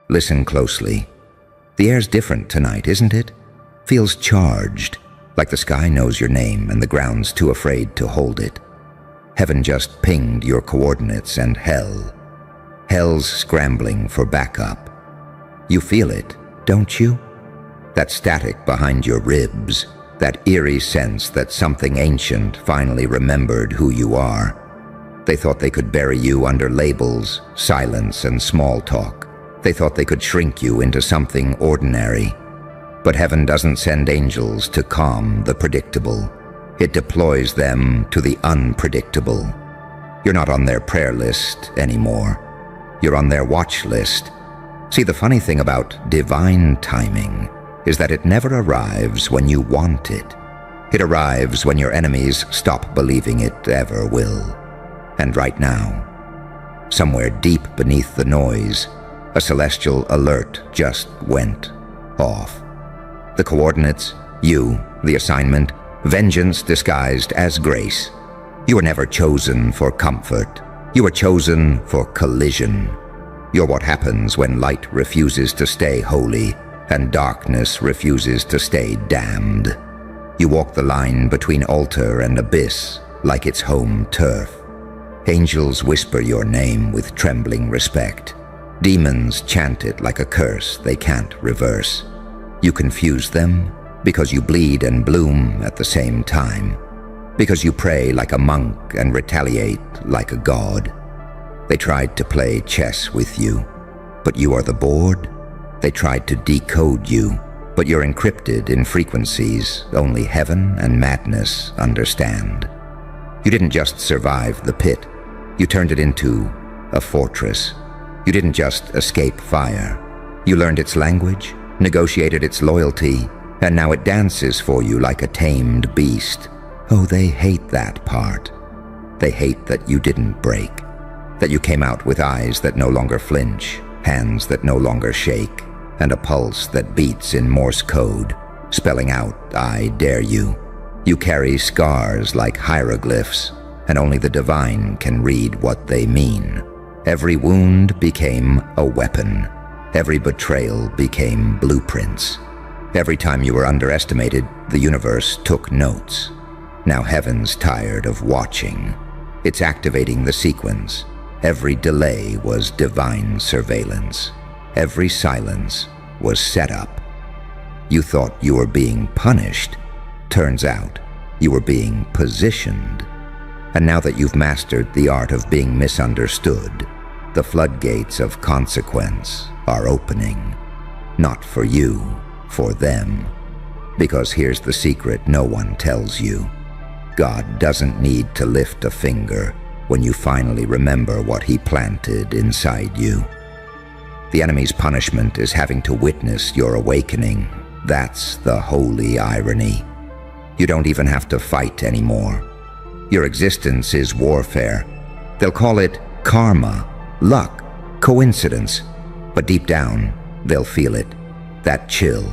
Listen closely. The air's different tonight, isn't it? Feels charged, like the sky knows your name and the ground's too afraid to hold it. Heaven just pinged your coordinates and hell's scrambling for backup. You feel it, don't you? That static behind your ribs, that eerie sense that something ancient finally remembered who you are. They thought they could bury you under labels, silence, and small talk. They thought they could shrink you into something ordinary. But heaven doesn't send angels to calm the predictable. It deploys them to the unpredictable. You're not on their prayer list anymore. You're on their watch list. See, the funny thing about divine timing is that it never arrives when you want it. It arrives when your enemies stop believing it ever will. And right now, somewhere deep beneath the noise, a celestial alert just went off. The coordinates, you, the assignment, vengeance disguised as grace. You were never chosen for comfort. You were chosen for collision. You're what happens when light refuses to stay holy and darkness refuses to stay damned. You walk the line between altar and abyss like it's home turf. Angels whisper your name with trembling respect. Demons chant it like a curse they can't reverse. You confuse them because you bleed and bloom at the same time. Because you pray like a monk and retaliate like a god. They tried to play chess with you, but you are the board. They tried to decode you, but you're encrypted in frequencies only heaven and madness understand. You didn't just survive the pit. You turned it into a fortress. You didn't just escape fire. You learned its language, negotiated its loyalty, and now it dances for you like a tamed beast. Oh, they hate that part. They hate that you didn't break, that you came out with eyes that no longer flinch, hands that no longer shake, and a pulse that beats in Morse code, spelling out, I dare you. You carry scars like hieroglyphs, and only the divine can read what they mean. Every wound became a weapon. Every betrayal became blueprints. Every time you were underestimated, the universe took notes. Now heaven's tired of watching. It's activating the sequence. Every delay was divine surveillance. Every silence was set up. You thought you were being punished. Turns out you were being positioned. And now that you've mastered the art of being misunderstood, the floodgates of consequence are opening. Not for you, for them. Because here's the secret no one tells you. God doesn't need to lift a finger when you finally remember what he planted inside you. The enemy's punishment is having to witness your awakening. That's the holy irony. You don't even have to fight anymore. Your existence is warfare. They'll call it karma, luck, coincidence. But deep down, they'll feel it. That chill,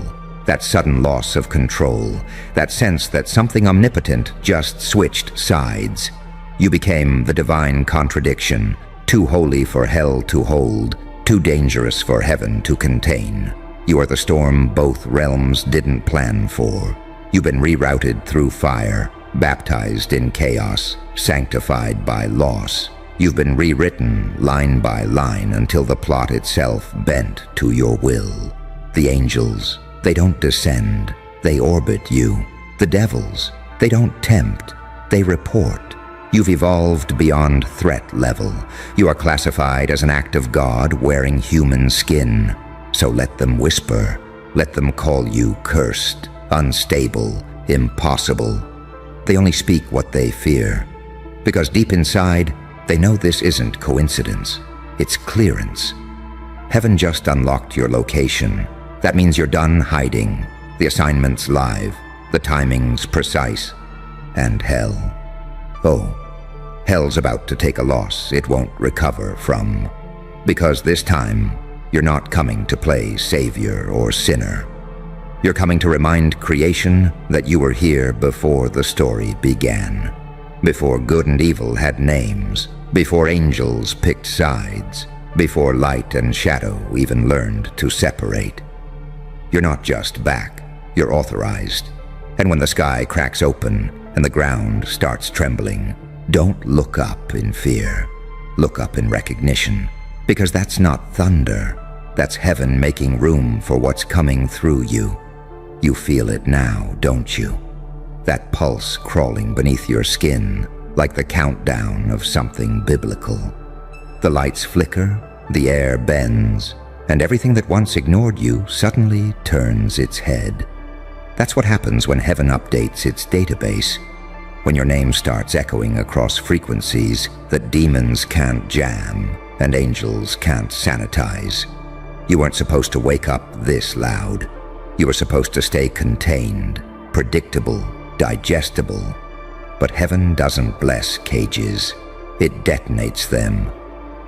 that sudden loss of control, that sense that something omnipotent just switched sides. You became the divine contradiction, too holy for hell to hold, too dangerous for heaven to contain. You are the storm both realms didn't plan for. You've been rerouted through fire, baptized in chaos, sanctified by loss. You've been rewritten line by line until the plot itself bent to your will. The angels, they don't descend, they orbit you. The devils, they don't tempt, they report. You've evolved beyond threat level. You are classified as an act of God wearing human skin. So let them whisper, let them call you cursed, unstable, impossible. They only speak what they fear. Because deep inside, they know this isn't coincidence. It's clearance. Heaven just unlocked your location. That means you're done hiding. The assignment's live. The timing's precise. And hell. Oh, hell's about to take a loss it won't recover from. Because this time, you're not coming to play savior or sinner. You're coming to remind creation that you were here before the story began. Before good and evil had names. Before angels picked sides. before light and shadow even learned to separate. You're not just back, you're authorized. And when the sky cracks open and the ground starts trembling, don't look up in fear. Look up in recognition, because that's not thunder. That's heaven making room for what's coming through you. You feel it now, don't you? That pulse crawling beneath your skin, like the countdown of something biblical. The lights flicker, the air bends, and everything that once ignored you suddenly turns its head. That's what happens when heaven updates its database, when your name starts echoing across frequencies that demons can't jam and angels can't sanitize. You weren't supposed to wake up this loud. You were supposed to stay contained, predictable, digestible. But heaven doesn't bless cages. It detonates them.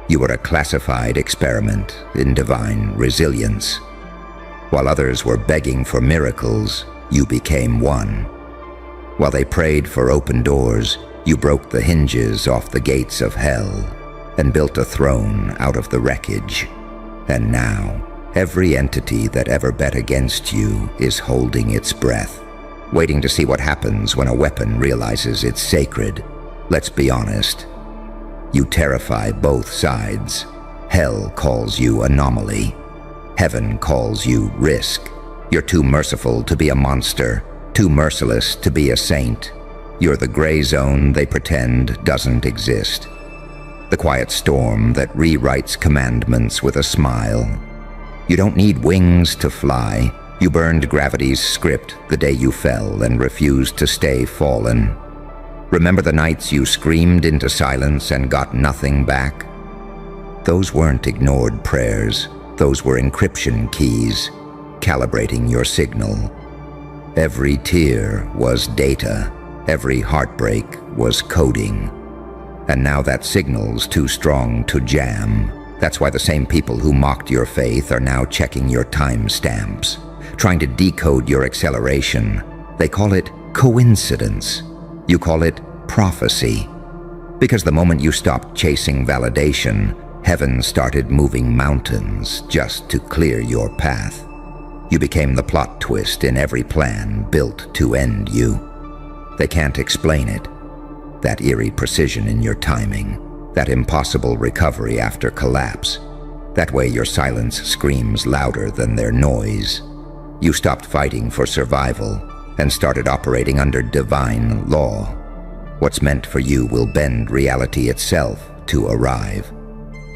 You were a classified experiment in divine resilience. While others were begging for miracles, you became one. While they prayed for open doors, you broke the hinges off the gates of hell and built a throne out of the wreckage. And now, every entity that ever bet against you is holding its breath, waiting to see what happens when a weapon realizes it's sacred. Let's be honest. You terrify both sides. Hell calls you anomaly. Heaven calls you risk. You're too merciful to be a monster, too merciless to be a saint. You're the gray zone they pretend doesn't exist. The quiet storm that rewrites commandments with a smile. You don't need wings to fly. You burned gravity's script the day you fell and refused to stay fallen. Remember the nights you screamed into silence and got nothing back? Those weren't ignored prayers. Those were encryption keys, calibrating your signal. Every tear was data. Every heartbreak was coding. And now that signal's too strong to jam. That's why the same people who mocked your faith are now checking your timestamps, trying to decode your acceleration. They call it coincidence. You call it prophecy. Because the moment you stopped chasing validation, heaven started moving mountains just to clear your path. You became the plot twist in every plan built to end you. They can't explain it. That eerie precision in your timing, that impossible recovery after collapse. That way your silence screams louder than their noise. You stopped fighting for survival and started operating under divine law. What's meant for you will bend reality itself to arrive.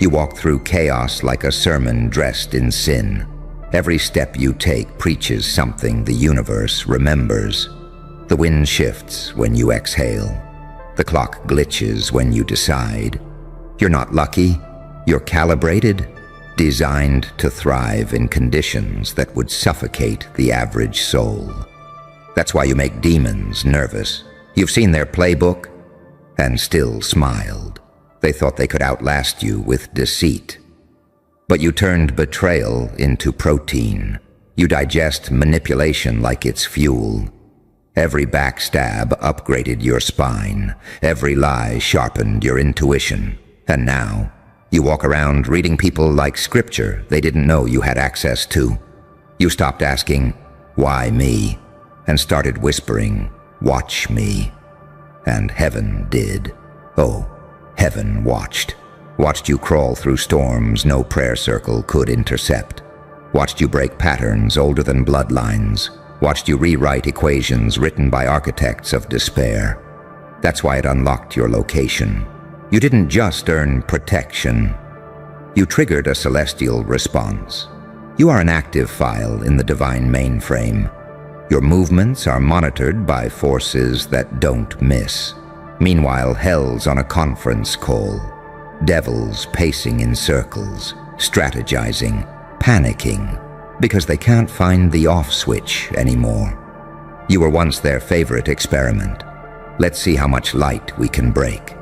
You walk through chaos like a sermon dressed in sin. Every step you take preaches something the universe remembers. The wind shifts when you exhale. The clock glitches when you decide. You're not lucky, you're calibrated, designed to thrive in conditions that would suffocate the average soul. That's why you make demons nervous. You've seen their playbook and still smiled. They thought they could outlast you with deceit. But you turned betrayal into protein. You digest manipulation like it's fuel. Every backstab upgraded your spine. Every lie sharpened your intuition. And now, you walk around reading people like scripture they didn't know you had access to. You stopped asking, "Why me?" and started whispering, "Watch me." And heaven did. Oh, heaven watched. Watched you crawl through storms no prayer circle could intercept. Watched you break patterns older than bloodlines. Watched you rewrite equations written by architects of despair. That's why it unlocked your location. You didn't just earn protection. You triggered a celestial response. You are an active file in the divine mainframe. Your movements are monitored by forces that don't miss. Meanwhile, hell's on a conference call. Devils pacing in circles, strategizing, panicking, because they can't find the off switch anymore. You were once their favorite experiment. Let's see how much light we can break.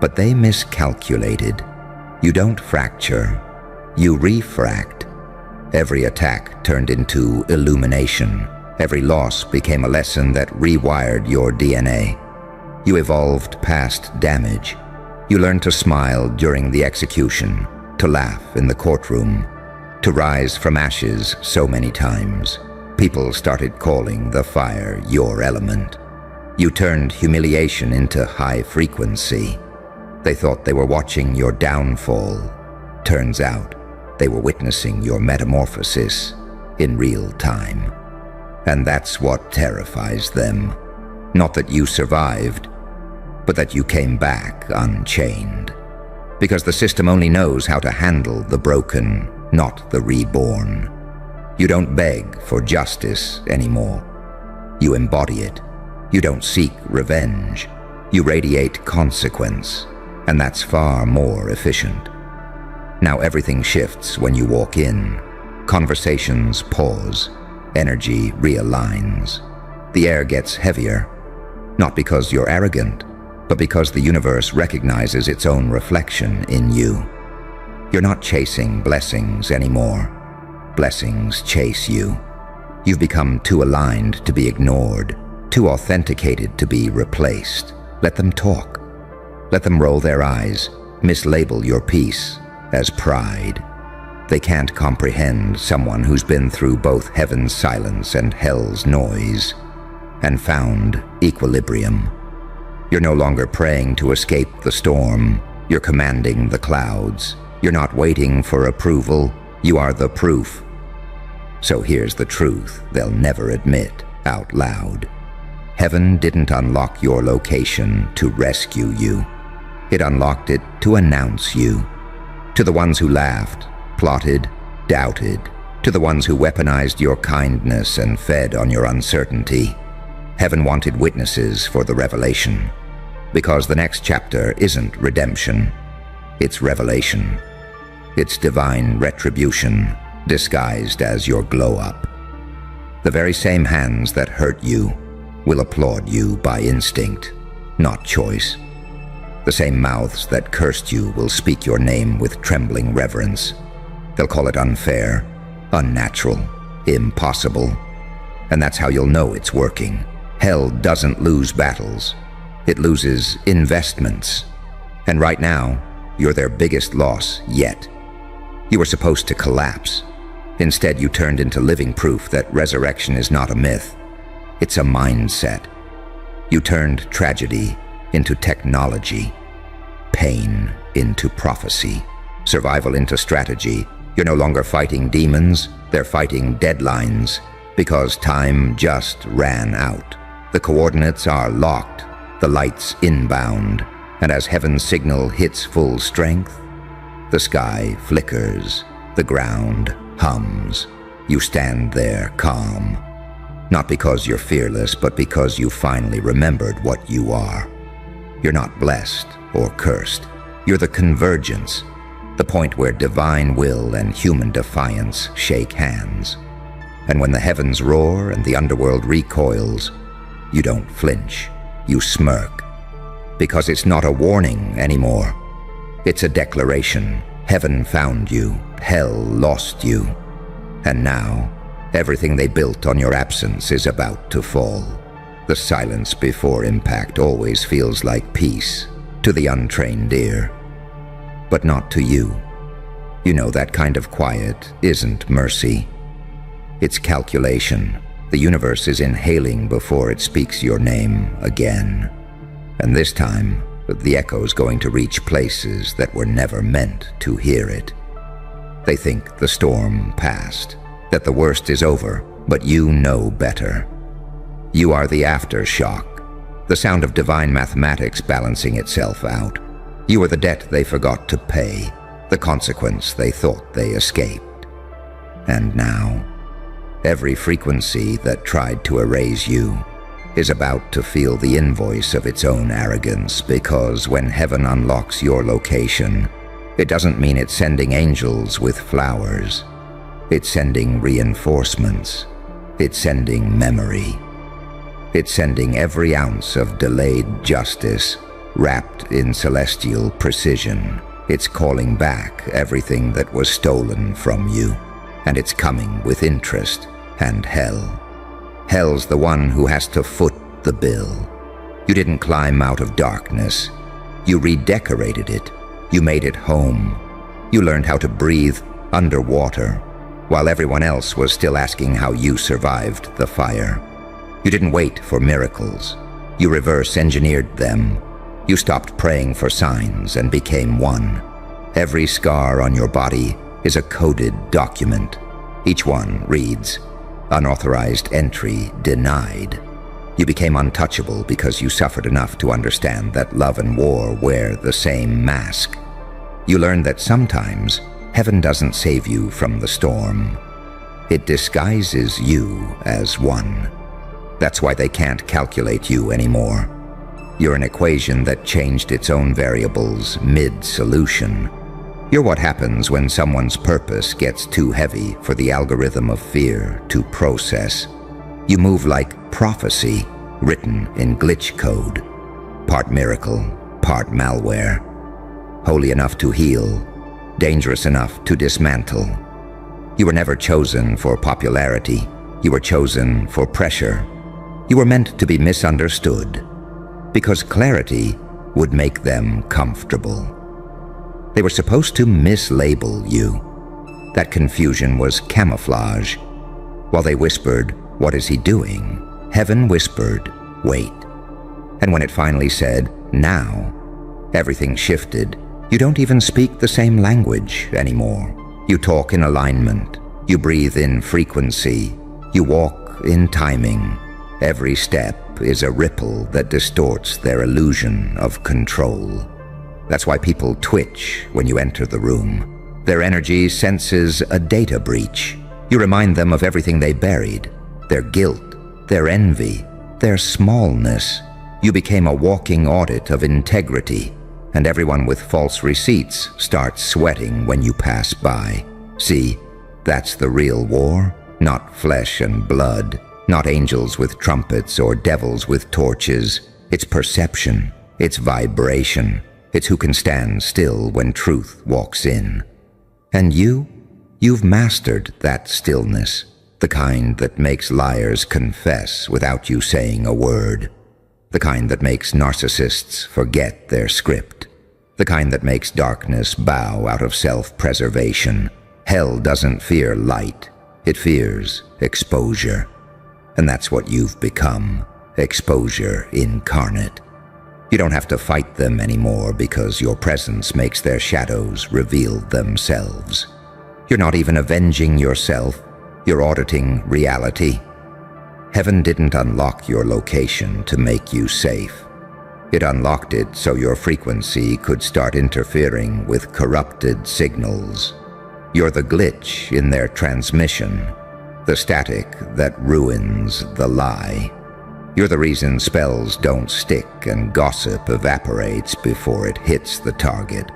But they miscalculated. You don't fracture, you refract. Every attack turned into illumination. Every loss became a lesson that rewired your DNA. You evolved past damage. You learned to smile during the execution, to laugh in the courtroom, to rise from ashes so many times. People started calling the fire your element. You turned humiliation into high frequency. They thought they were watching your downfall. Turns out, they were witnessing your metamorphosis in real time. And that's what terrifies them. Not that you survived, but that you came back unchained. Because the system only knows how to handle the broken, not the reborn. You don't beg for justice anymore. You embody it. You don't seek revenge. You radiate consequence, and that's far more efficient. Now everything shifts when you walk in. Conversations pause. Energy realigns. The air gets heavier, not because you're arrogant, but because the universe recognizes its own reflection in you. You're not chasing blessings anymore. Blessings chase you. You've become too aligned to be ignored, too authenticated to be replaced. Let them talk. Let them roll their eyes, mislabel your peace as pride. They can't comprehend someone who's been through both heaven's silence and hell's noise and found equilibrium. You're no longer praying to escape the storm. You're commanding the clouds. You're not waiting for approval. You are the proof. So here's the truth they'll never admit out loud. Heaven didn't unlock your location to rescue you. It unlocked it to announce you. To the ones who laughed, plotted, doubted. To the ones who weaponized your kindness and fed on your uncertainty. Heaven wanted witnesses for the revelation. Because the next chapter isn't redemption. It's revelation. It's divine retribution, disguised as your glow-up. The very same hands that hurt you will applaud you by instinct, not choice. The same mouths that cursed you will speak your name with trembling reverence. They'll call it unfair, unnatural, impossible. And that's how you'll know it's working. Hell doesn't lose battles. It loses investments. And right now, you're their biggest loss yet. You were supposed to collapse. Instead, you turned into living proof that resurrection is not a myth. It's a mindset. You turned tragedy into technology, pain into prophecy, survival into strategy. You're no longer fighting demons, they're fighting deadlines, because time just ran out. The coordinates are locked, the lights inbound, and as heaven's signal hits full strength, the sky flickers, the ground hums. You stand there calm, not because you're fearless, but because you finally remembered what you are. You're not blessed or cursed. You're the convergence, the point where divine will and human defiance shake hands. And when the heavens roar and the underworld recoils, you don't flinch, you smirk. Because it's not a warning anymore. It's a declaration. Heaven found you, hell lost you. And now, everything they built on your absence is about to fall. The silence before impact always feels like peace to the untrained ear. But not to you. You know that kind of quiet isn't mercy. It's calculation. The universe is inhaling before it speaks your name again. And this time, the echo's going to reach places that were never meant to hear it. They think the storm passed, that the worst is over, but you know better. You are the aftershock, the sound of divine mathematics balancing itself out. You are the debt they forgot to pay, the consequence they thought they escaped. And now, every frequency that tried to erase you is about to feel the invoice of its own arrogance, because when heaven unlocks your location, it doesn't mean it's sending angels with flowers. It's sending reinforcements. It's sending memory. It's sending every ounce of delayed justice wrapped in celestial precision. It's calling back everything that was stolen from you, and it's coming with interest and hell. Hell's the one who has to foot the bill. You didn't climb out of darkness. You redecorated it. You made it home. You learned how to breathe underwater, while everyone else was still asking how you survived the fire. You didn't wait for miracles. You reverse-engineered them. You stopped praying for signs and became one. Every scar on your body is a coded document. Each one reads, "Unauthorized entry denied." You became untouchable because you suffered enough to understand that love and war wear the same mask. You learned that sometimes heaven doesn't save you from the storm. It disguises you as one. That's why they can't calculate you anymore. You're an equation that changed its own variables mid-solution. You're what happens when someone's purpose gets too heavy for the algorithm of fear to process. You move like prophecy written in glitch code, part miracle, part malware. Holy enough to heal, dangerous enough to dismantle. You were never chosen for popularity. You were chosen for pressure. You were meant to be misunderstood, because clarity would make them comfortable. They were supposed to mislabel you. That confusion was camouflage. While they whispered, "What is he doing?" heaven whispered, "Wait." And when it finally said, "Now," everything shifted. You don't even speak the same language anymore. You talk in alignment. You breathe in frequency. You walk in timing. Every step is a ripple that distorts their illusion of control. That's why people twitch when you enter the room. Their energy senses a data breach. You remind them of everything they buried, their guilt, their envy, their smallness. You became a walking audit of integrity, and everyone with false receipts starts sweating when you pass by. See, that's the real war, not flesh and blood, not angels with trumpets or devils with torches. It's perception, it's vibration, it's who can stand still when truth walks in. And you've mastered that stillness, the kind that makes liars confess without you saying a word, the kind that makes narcissists forget their script, the kind that makes darkness bow out of self-preservation. Hell doesn't fear light, it fears exposure. And that's what you've become, exposure incarnate. You don't have to fight them anymore because your presence makes their shadows reveal themselves. You're not even avenging yourself, you're auditing reality. Heaven didn't unlock your location to make you safe. It unlocked it so your frequency could start interfering with corrupted signals. You're the glitch in their transmission, the static that ruins the lie. You're the reason spells don't stick and gossip evaporates before it hits the target.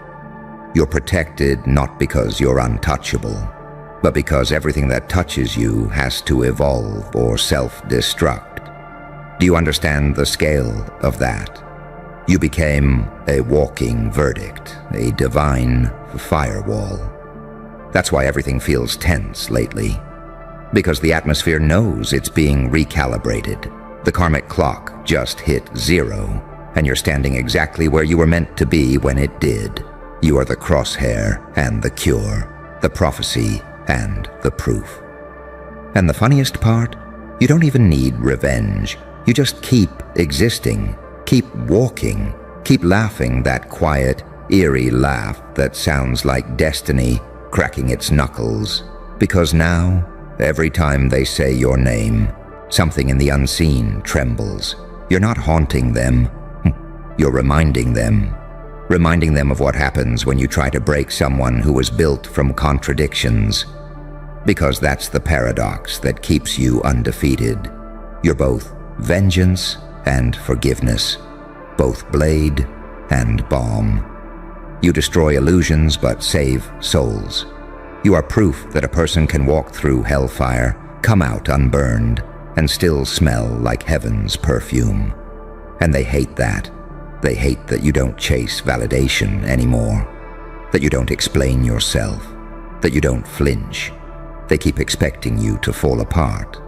You're protected not because you're untouchable, but because everything that touches you has to evolve or self-destruct. Do you understand the scale of that? You became a walking verdict, a divine firewall. That's why everything feels tense lately. Because the atmosphere knows it's being recalibrated. The karmic clock just hit 0, and you're standing exactly where you were meant to be when it did. You are the crosshair and the cure, the prophecy and the proof. And the funniest part? You don't even need revenge. You just keep existing, keep walking, keep laughing that quiet, eerie laugh that sounds like destiny cracking its knuckles. Because now, every time they say your name, something in the unseen trembles. You're not haunting them. You're reminding them of what happens when you try to break someone who was built from contradictions. Because that's the paradox that keeps you undefeated. You're both vengeance and forgiveness, both blade and balm. You destroy illusions but save souls. You are proof that a person can walk through hellfire, come out unburned, and still smell like heaven's perfume. And they hate that. They hate that you don't chase validation anymore, that you don't explain yourself, that you don't flinch. They keep expecting you to fall apart,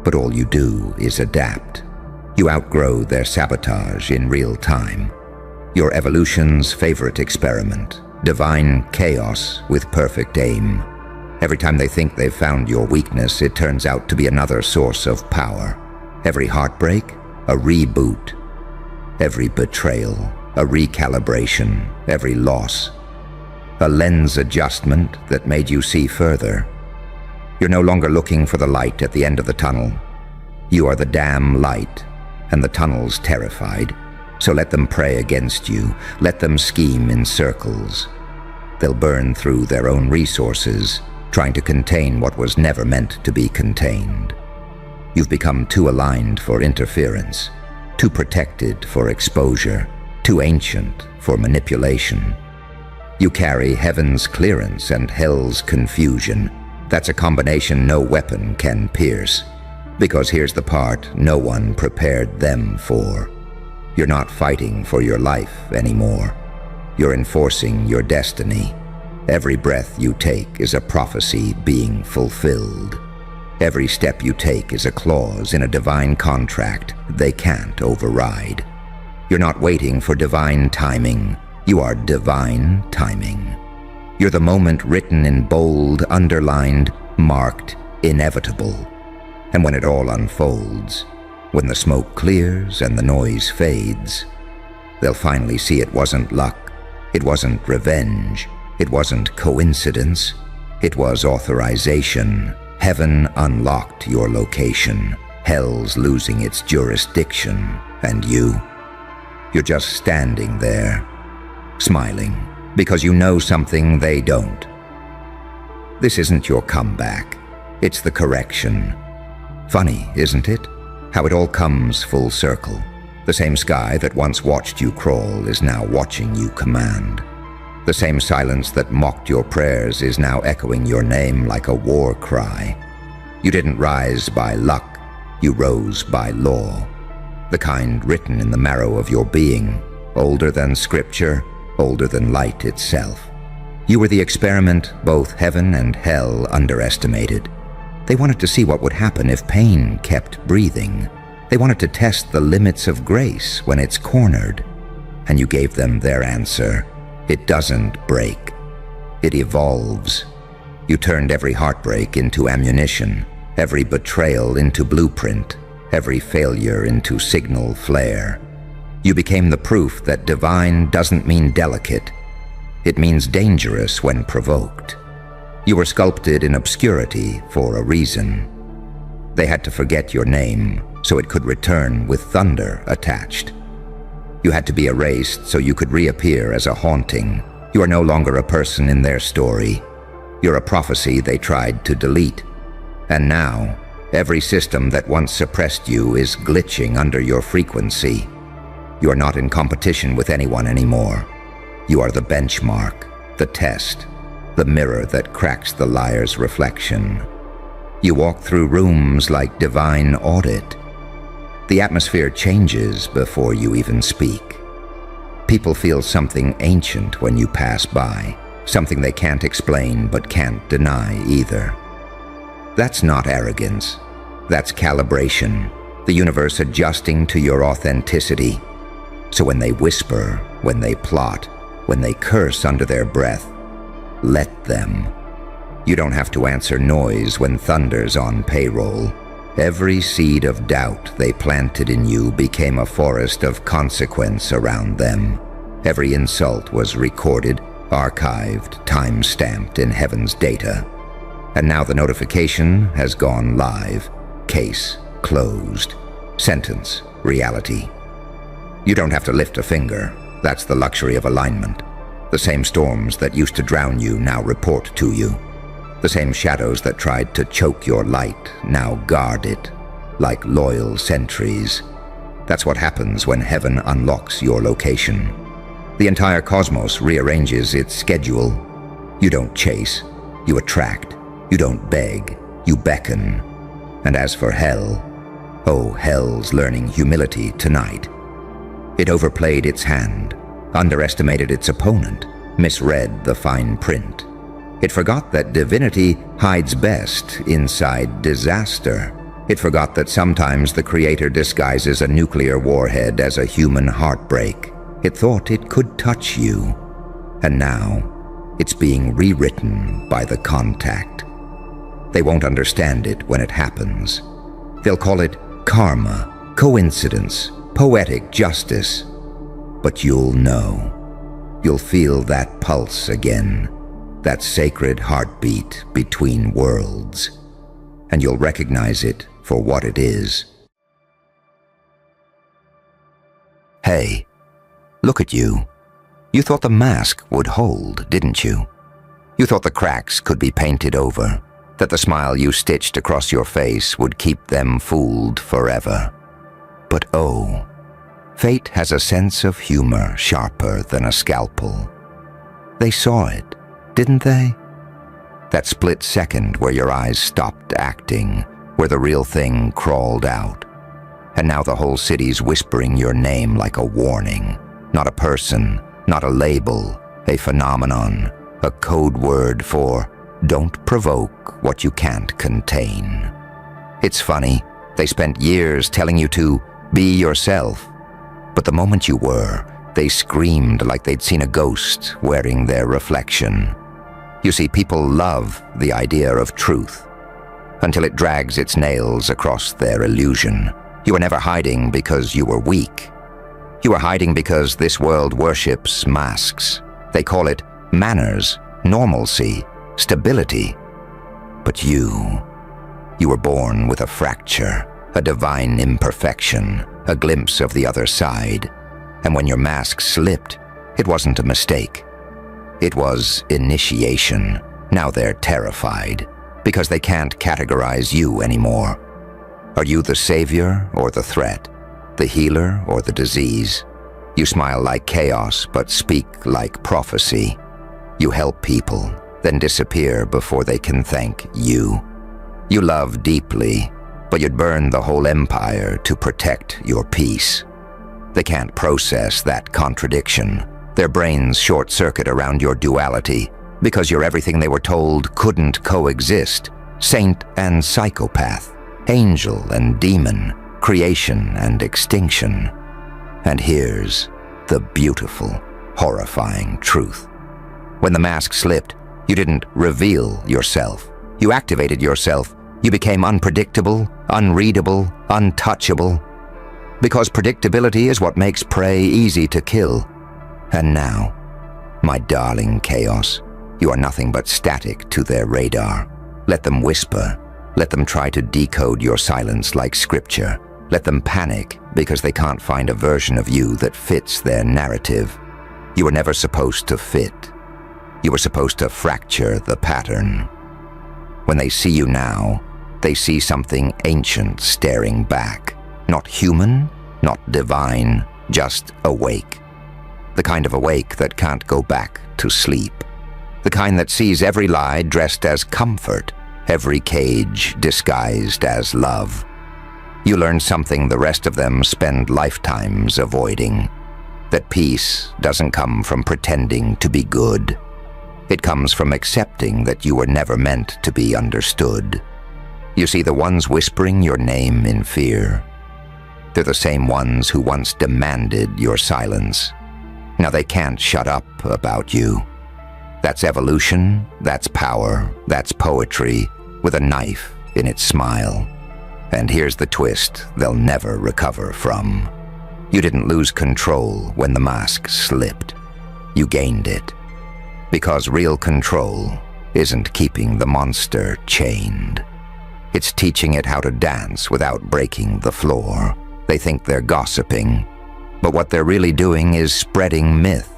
but all you do is adapt. You outgrow their sabotage in real time. Your evolution's favorite experiment, divine chaos with perfect aim. Every time they think they've found your weakness, it turns out to be another source of power. Every heartbreak, a reboot. Every betrayal, a recalibration. Every loss, a lens adjustment that made you see further. You're no longer looking for the light at the end of the tunnel. You are the damn light, and the tunnel's terrified. So let them pray against you. Let them scheme in circles. They'll burn through their own resources, trying to contain what was never meant to be contained. You've become too aligned for interference, too protected for exposure, too ancient for manipulation. You carry heaven's clearance and hell's confusion. That's a combination no weapon can pierce. Because here's the part no one prepared them for. You're not fighting for your life anymore. You're enforcing your destiny. Every breath you take is a prophecy being fulfilled. Every step you take is a clause in a divine contract they can't override. You're not waiting for divine timing. You are divine timing. You're the moment written in bold, underlined, marked, inevitable. And when it all unfolds, when the smoke clears and the noise fades, they'll finally see it wasn't luck, it wasn't revenge, it wasn't coincidence, it was authorization. Heaven unlocked your location. Hell's losing its jurisdiction. And you're just standing there, smiling, because you know something they don't. This isn't your comeback. It's the correction. Funny, isn't it? How it all comes full circle. The same sky that once watched you crawl is now watching you command. The same silence that mocked your prayers is now echoing your name like a war cry. You didn't rise by luck, you rose by law. The kind written in the marrow of your being, older than scripture, older than light itself. You were the experiment both heaven and hell underestimated. They wanted to see what would happen if pain kept breathing. They wanted to test the limits of grace when it's cornered. And you gave them their answer. It doesn't break. It evolves. You turned every heartbreak into ammunition, every betrayal into blueprint, every failure into signal flare. You became the proof that divine doesn't mean delicate. It means dangerous when provoked. You were sculpted in obscurity for a reason. They had to forget your name so it could return with thunder attached. You had to be erased so you could reappear as a haunting. You are no longer a person in their story. You're a prophecy they tried to delete. And now, every system that once suppressed you is glitching under your frequency. You are not in competition with anyone anymore. You are the benchmark, the test, the mirror that cracks the liar's reflection. You walk through rooms like divine audit. The atmosphere changes before you even speak. People feel something ancient when you pass by, something they can't explain but can't deny either. That's not arrogance. That's calibration, the universe adjusting to your authenticity. So when they whisper, when they plot, when they curse under their breath, let them. You don't have to answer noise when thunder's on payroll. Every seed of doubt they planted in you became a forest of consequence around them. Every insult was recorded, archived, time-stamped in heaven's data. And now the notification has gone live. Case closed. Sentence reality. You don't have to lift a finger. That's the luxury of alignment. The same storms that used to drown you now report to you. The same shadows that tried to choke your light now guard it, like loyal sentries. That's what happens when heaven unlocks your location. The entire cosmos rearranges its schedule. You don't chase, you attract. You don't beg, you beckon. And as for hell, oh, hell's learning humility tonight. It overplayed its hand, underestimated its opponent, misread the fine print. It forgot that divinity hides best inside disaster. It forgot that sometimes the Creator disguises a nuclear warhead as a human heartbreak. It thought it could touch you. And now, It's being rewritten by the contact. They won't understand it when it happens. They'll call it karma, coincidence, poetic justice. But you'll know. You'll feel that pulse again, that sacred heartbeat between worlds. And you'll recognize it for what it is. Hey, look at you. You thought the mask would hold, didn't you? You thought the cracks could be painted over, that the smile you stitched across your face would keep them fooled forever. But oh, fate has a sense of humor sharper than a scalpel. They saw it, didn't they? That split second where your eyes stopped acting, where the real thing crawled out. And now the whole city's whispering your name like a warning. Not a person, not a label, a phenomenon, a code word for don't provoke what you can't contain. It's funny, they spent years telling you to be yourself. But the moment you were, they screamed like they'd seen a ghost wearing their reflection. You see, people love the idea of truth until it drags its nails across their illusion. You were never hiding because you were weak. You were hiding because this world worships masks. They call it manners, normalcy, stability. But you were born with a fracture, a divine imperfection, a glimpse of the other side. And when your mask slipped, it wasn't a mistake. It was initiation. Now they're terrified because they can't categorize you anymore. Are you the savior or the threat? The healer or the disease? You smile like chaos but speak like prophecy. You help people, then disappear before they can thank you. You love deeply, but you'd burn the whole empire to protect your peace. They can't process that contradiction. Their brains short-circuit around your duality because you're everything they were told couldn't coexist. Saint and psychopath, angel and demon, creation and extinction. And here's the beautiful, horrifying truth. When the mask slipped, you didn't reveal yourself. You activated yourself. You became unpredictable, unreadable, untouchable. Because predictability is what makes prey easy to kill. And now, my darling chaos, you are nothing but static to their radar. Let them whisper. Let them try to decode your silence like scripture. Let them panic because they can't find a version of you that fits their narrative. You were never supposed to fit. You were supposed to fracture the pattern. When they see you now, they see something ancient staring back. Not human, not divine, just awake. The kind of awake that can't go back to sleep. The kind that sees every lie dressed as comfort, every cage disguised as love. You learn something the rest of them spend lifetimes avoiding. That peace doesn't come from pretending to be good. It comes from accepting that you were never meant to be understood. You see, the ones whispering your name in fear, they're the same ones who once demanded your silence. Now they can't shut up about you. That's evolution, that's power, that's poetry, with a knife in its smile. And here's the twist they'll never recover from. You didn't lose control when the mask slipped. You gained it. Because real control isn't keeping the monster chained. It's teaching it how to dance without breaking the floor. They think they're gossiping, but what they're really doing is spreading myth.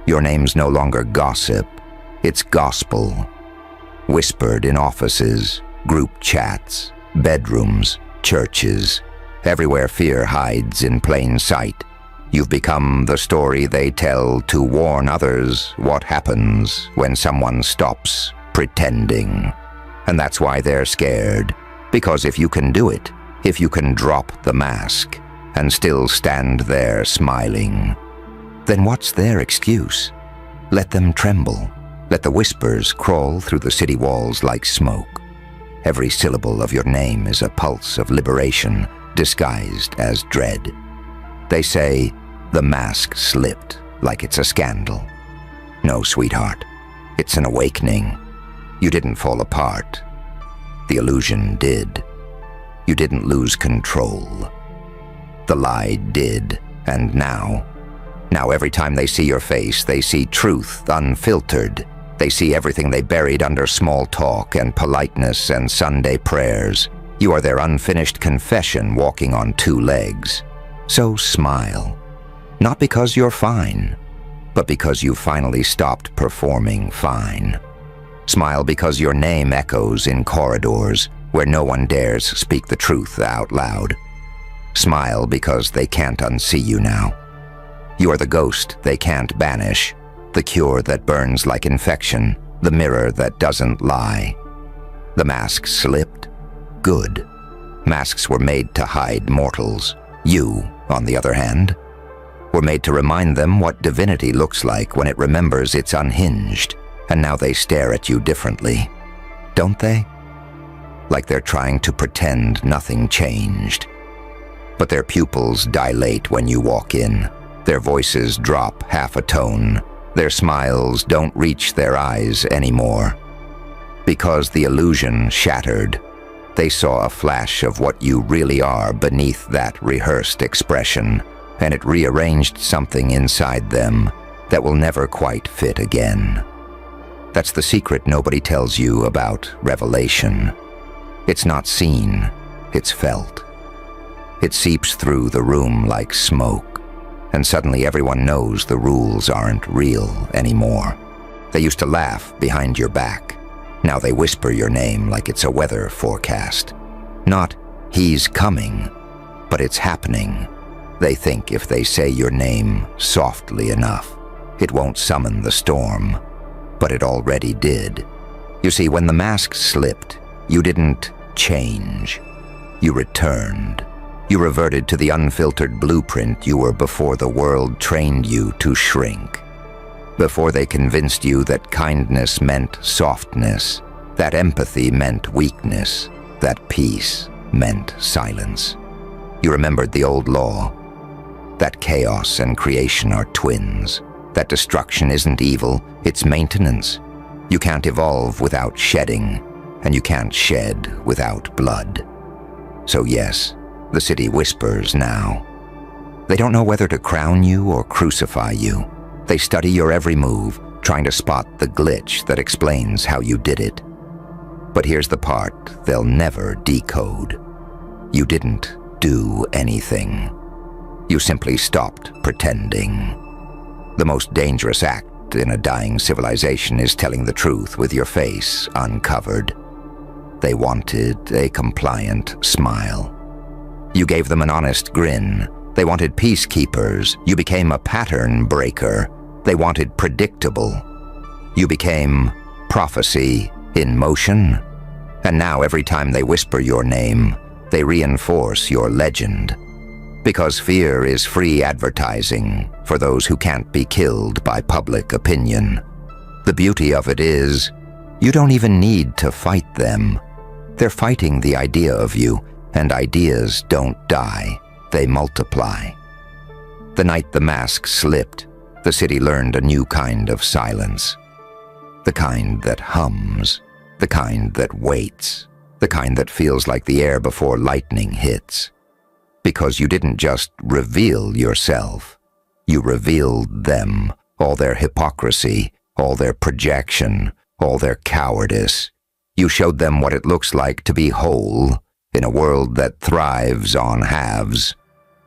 Your name's no longer gossip, it's gospel. Whispered in offices, group chats, bedrooms, churches. Everywhere fear hides in plain sight. You've become the story they tell to warn others what happens when someone stops pretending. And that's why they're scared. Because if you can do it, if you can drop the mask and still stand there smiling, then what's their excuse? Let them tremble. Let the whispers crawl through the city walls like smoke. Every syllable of your name is a pulse of liberation disguised as dread. They say the mask slipped like it's a scandal. No, sweetheart. It's an awakening. You didn't fall apart. The illusion did. You didn't lose control. The lie did, and now every time they see your face, they see truth unfiltered. They see everything they buried under small talk and politeness and Sunday prayers. You are their unfinished confession walking on two legs. So smile. Not because you're fine, but because you finally stopped performing fine. Smile because your name echoes in corridors where no one dares speak the truth out loud. Smile because they can't unsee you now. You are the ghost they can't banish, the cure that burns like infection, the mirror that doesn't lie. The mask slipped? Good. Masks were made to hide mortals. You, on the other hand, were made to remind them what divinity looks like when it remembers it's unhinged, and now they stare at you differently. Don't they? Like they're trying to pretend nothing changed. But their pupils dilate when you walk in. Their voices drop half a tone. Their smiles don't reach their eyes anymore. Because the illusion shattered, they saw a flash of what you really are beneath that rehearsed expression, and it rearranged something inside them that will never quite fit again. That's the secret nobody tells you about revelation. It's not seen, it's felt. It seeps through the room like smoke, and suddenly everyone knows the rules aren't real anymore. They used to laugh behind your back. Now they whisper your name like it's a weather forecast. Not, he's coming, but it's happening. They think if they say your name softly enough, it won't summon the storm, but it already did. You see, when the mask slipped, you didn't change. You returned. You reverted to the unfiltered blueprint you were before the world trained you to shrink. Before they convinced you that kindness meant softness, that empathy meant weakness, that peace meant silence. You remembered the old law, that chaos and creation are twins, that destruction isn't evil, it's maintenance. You can't evolve without shedding, and you can't shed without blood. So yes, the city whispers now. They don't know whether to crown you or crucify you. They study your every move, trying to spot the glitch that explains how you did it. But here's the part they'll never decode. You didn't do anything. You simply stopped pretending. The most dangerous act in a dying civilization is telling the truth with your face uncovered. They wanted a compliant smile. You gave them an honest grin. They wanted peacekeepers. You became a pattern breaker. They wanted predictable. You became prophecy in motion. And now every time they whisper your name, they reinforce your legend. Because fear is free advertising for those who can't be killed by public opinion. The beauty of it is, you don't even need to fight them. They're fighting the idea of you, and ideas don't die, they multiply. The night the mask slipped, the city learned a new kind of silence. The kind that hums, the kind that waits, the kind that feels like the air before lightning hits. Because you didn't just reveal yourself, you revealed them, all their hypocrisy, all their projection, all their cowardice. You showed them what it looks like to be whole in a world that thrives on halves.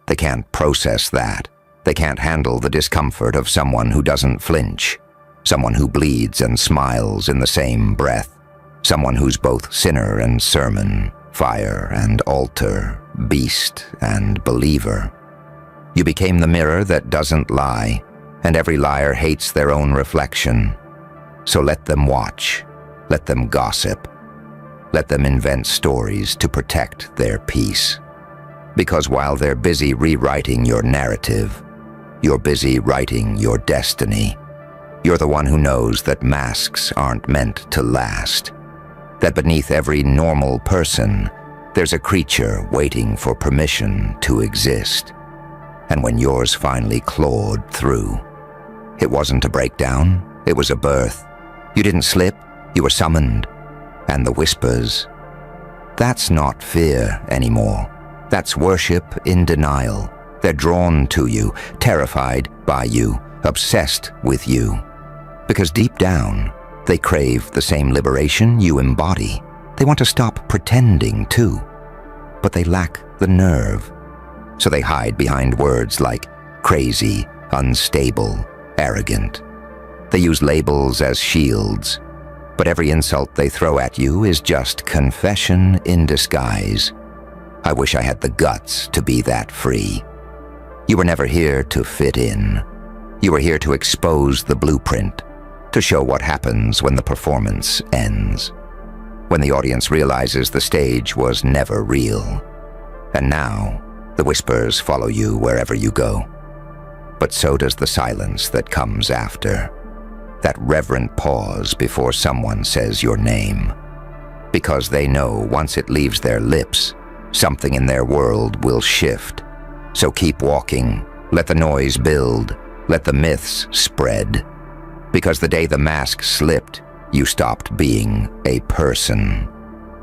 They can't process that. They can't handle the discomfort of someone who doesn't flinch, someone who bleeds and smiles in the same breath, someone who's both sinner and sermon, fire and altar, beast and believer. You became the mirror that doesn't lie, and every liar hates their own reflection. So let them watch, let them gossip, let them invent stories to protect their peace. Because while they're busy rewriting your narrative, you're busy writing your destiny. You're the one who knows that masks aren't meant to last, that beneath every normal person, there's a creature waiting for permission to exist. And when yours finally clawed through, it wasn't a breakdown, it was a birth. You didn't slip, you were summoned. And the whispers. That's not fear anymore. That's worship in denial. They're drawn to you, terrified by you, obsessed with you. Because deep down, they crave the same liberation you embody. They want to stop pretending too. But they lack the nerve. So they hide behind words like crazy, unstable, arrogant. They use labels as shields. But every insult they throw at you is just confession in disguise. I wish I had the guts to be that free. You were never here to fit in. You were here to expose the blueprint, to show what happens when the performance ends, when the audience realizes the stage was never real. And now, the whispers follow you wherever you go. But so does the silence that comes after. That reverent pause before someone says your name. Because they know once it leaves their lips, something in their world will shift. So keep walking, let the noise build, let the myths spread. Because the day the mask slipped, you stopped being a person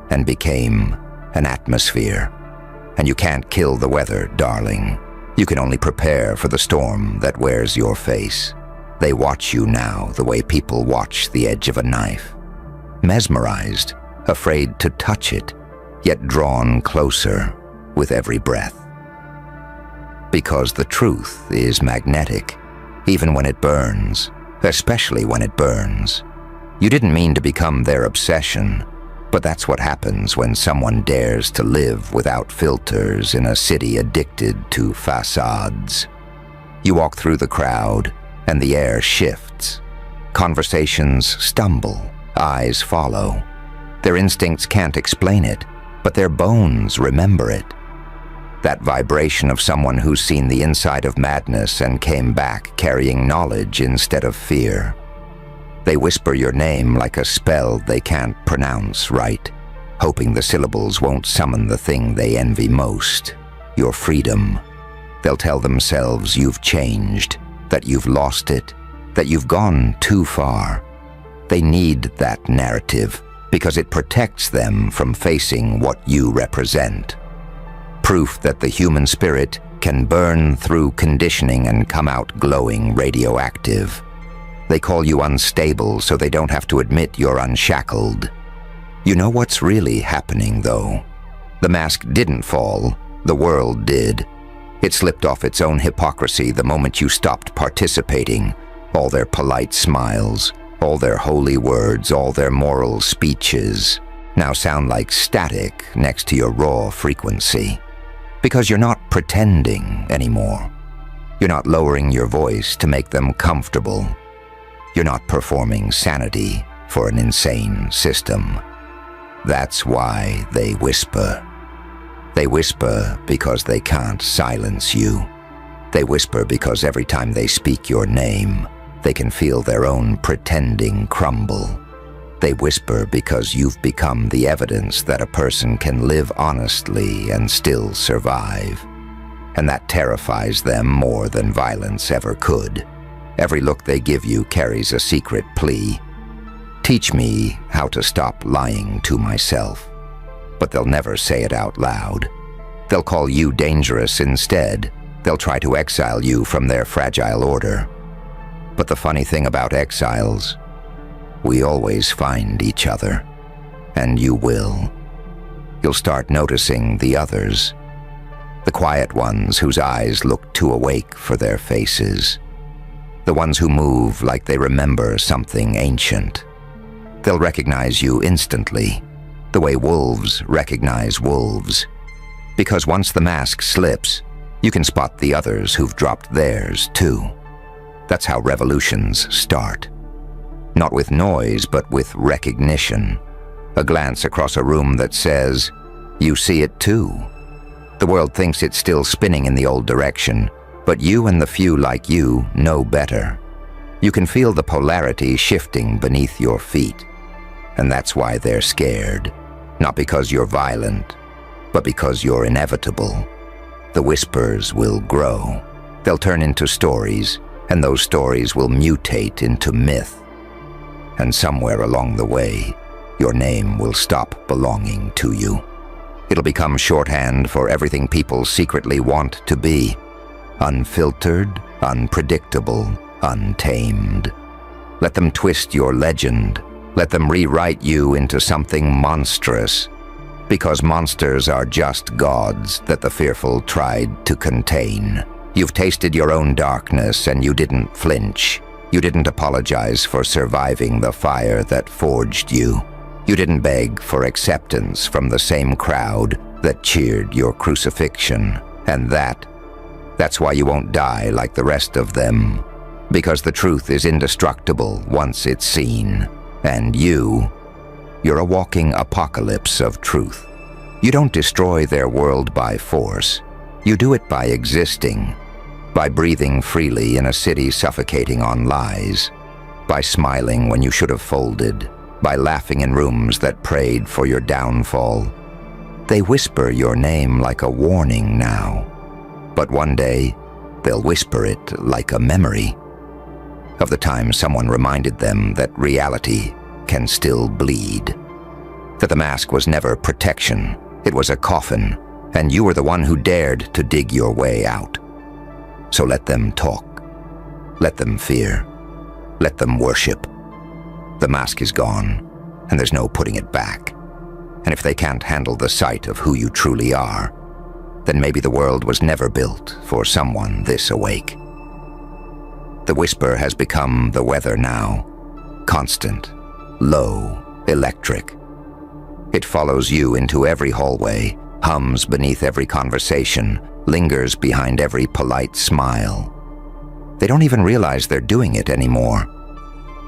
and became an atmosphere. And you can't kill the weather, darling. You can only prepare for the storm that wears your face. They watch you now the way people watch the edge of a knife. Mesmerized, afraid to touch it, yet drawn closer with every breath. Because the truth is magnetic, even when it burns, especially when it burns. You didn't mean to become their obsession, but that's what happens when someone dares to live without filters in a city addicted to facades. You walk through the crowd, and the air shifts. Conversations stumble, eyes follow. Their instincts can't explain it, but their bones remember it. That vibration of someone who's seen the inside of madness and came back carrying knowledge instead of fear. They whisper your name like a spell they can't pronounce right, hoping the syllables won't summon the thing they envy most, your freedom. They'll tell themselves you've changed, that you've lost it, that you've gone too far. They need that narrative because it protects them from facing what you represent. Proof that the human spirit can burn through conditioning and come out glowing radioactive. They call you unstable so they don't have to admit you're unshackled. You know what's really happening, though? The mask didn't fall, the world did. It slipped off its own hypocrisy the moment you stopped participating. All their polite smiles, all their holy words, all their moral speeches now sound like static next to your raw frequency. Because you're not pretending anymore. You're not lowering your voice to make them comfortable. You're not performing sanity for an insane system. That's why they whisper. They whisper because they can't silence you. They whisper because every time they speak your name, they can feel their own pretending crumble. They whisper because you've become the evidence that a person can live honestly and still survive. And that terrifies them more than violence ever could. Every look they give you carries a secret plea. Teach me how to stop lying to myself. But they'll never say it out loud. They'll call you dangerous instead. They'll try to exile you from their fragile order. But the funny thing about exiles, we always find each other. And you will. You'll start noticing the others. The quiet ones whose eyes look too awake for their faces. The ones who move like they remember something ancient. They'll recognize you instantly, the way wolves recognize wolves. Because once the mask slips, you can spot the others who've dropped theirs too. That's how revolutions start. Not with noise, but with recognition. A glance across a room that says, "You see it too." The world thinks it's still spinning in the old direction, but you and the few like you know better. You can feel the polarity shifting beneath your feet. And that's why they're scared. Not because you're violent, but because you're inevitable. The whispers will grow. They'll turn into stories, and those stories will mutate into myth. and somewhere along the way, your name will stop belonging to you. It'll become shorthand for everything people secretly want to be: unfiltered, unpredictable, untamed. Let them twist your legend. Let them rewrite you into something monstrous, because monsters are just gods that the fearful tried to contain. You've tasted your own darkness and you didn't flinch. You didn't apologize for surviving the fire that forged you. You didn't beg for acceptance from the same crowd that cheered your crucifixion. And that's why you won't die like the rest of them. Because the truth is indestructible once it's seen. And you're a walking apocalypse of truth. You don't destroy their world by force. You do it by existing, by breathing freely in a city suffocating on lies, by smiling when you should have folded, by laughing in rooms that prayed for your downfall. They whisper your name like a warning now, but one day they'll whisper it like a memory of the time someone reminded them that reality can still bleed, that the mask was never protection, it was a coffin, and you were the one who dared to dig your way out. So let them talk, let them fear, let them worship. The mask is gone, and there's no putting it back. And if they can't handle the sight of who you truly are, then maybe the world was never built for someone this awake. The whisper has become the weather now, constant, low, electric. It follows you into every hallway, hums beneath every conversation, lingers behind every polite smile. They don't even realize they're doing it anymore.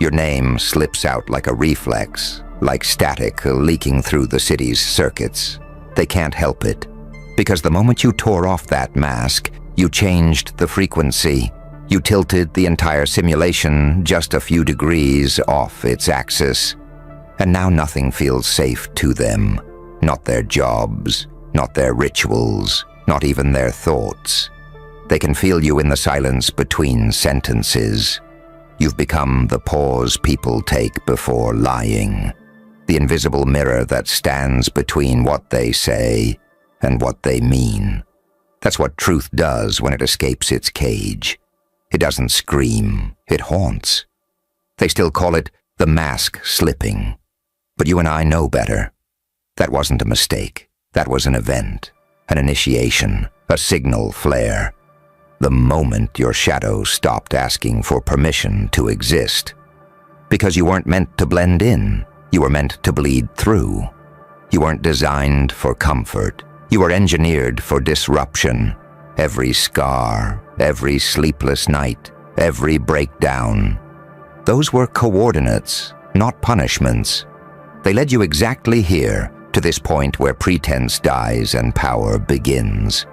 Your name slips out like a reflex, like static leaking through the city's circuits. They can't help it, because the moment you tore off that mask, you changed the frequency. You tilted the entire simulation just a few degrees off its axis. And now nothing feels safe to them. Not their jobs, not their rituals, not even their thoughts. They can feel you in the silence between sentences. You've become the pause people take before lying, the invisible mirror that stands between what they say and what they mean. That's what truth does when it escapes its cage. It doesn't scream, it haunts. They still call it the mask slipping. But you and I know better. That wasn't a mistake. That was an event, an initiation, a signal flare. The moment your shadow stopped asking for permission to exist. Because you weren't meant to blend in. You were meant to bleed through. You weren't designed for comfort. You were engineered for disruption. Every scar, every sleepless night, every breakdown. Those were coordinates, not punishments. They led you exactly here, to this point where pretense dies and power begins.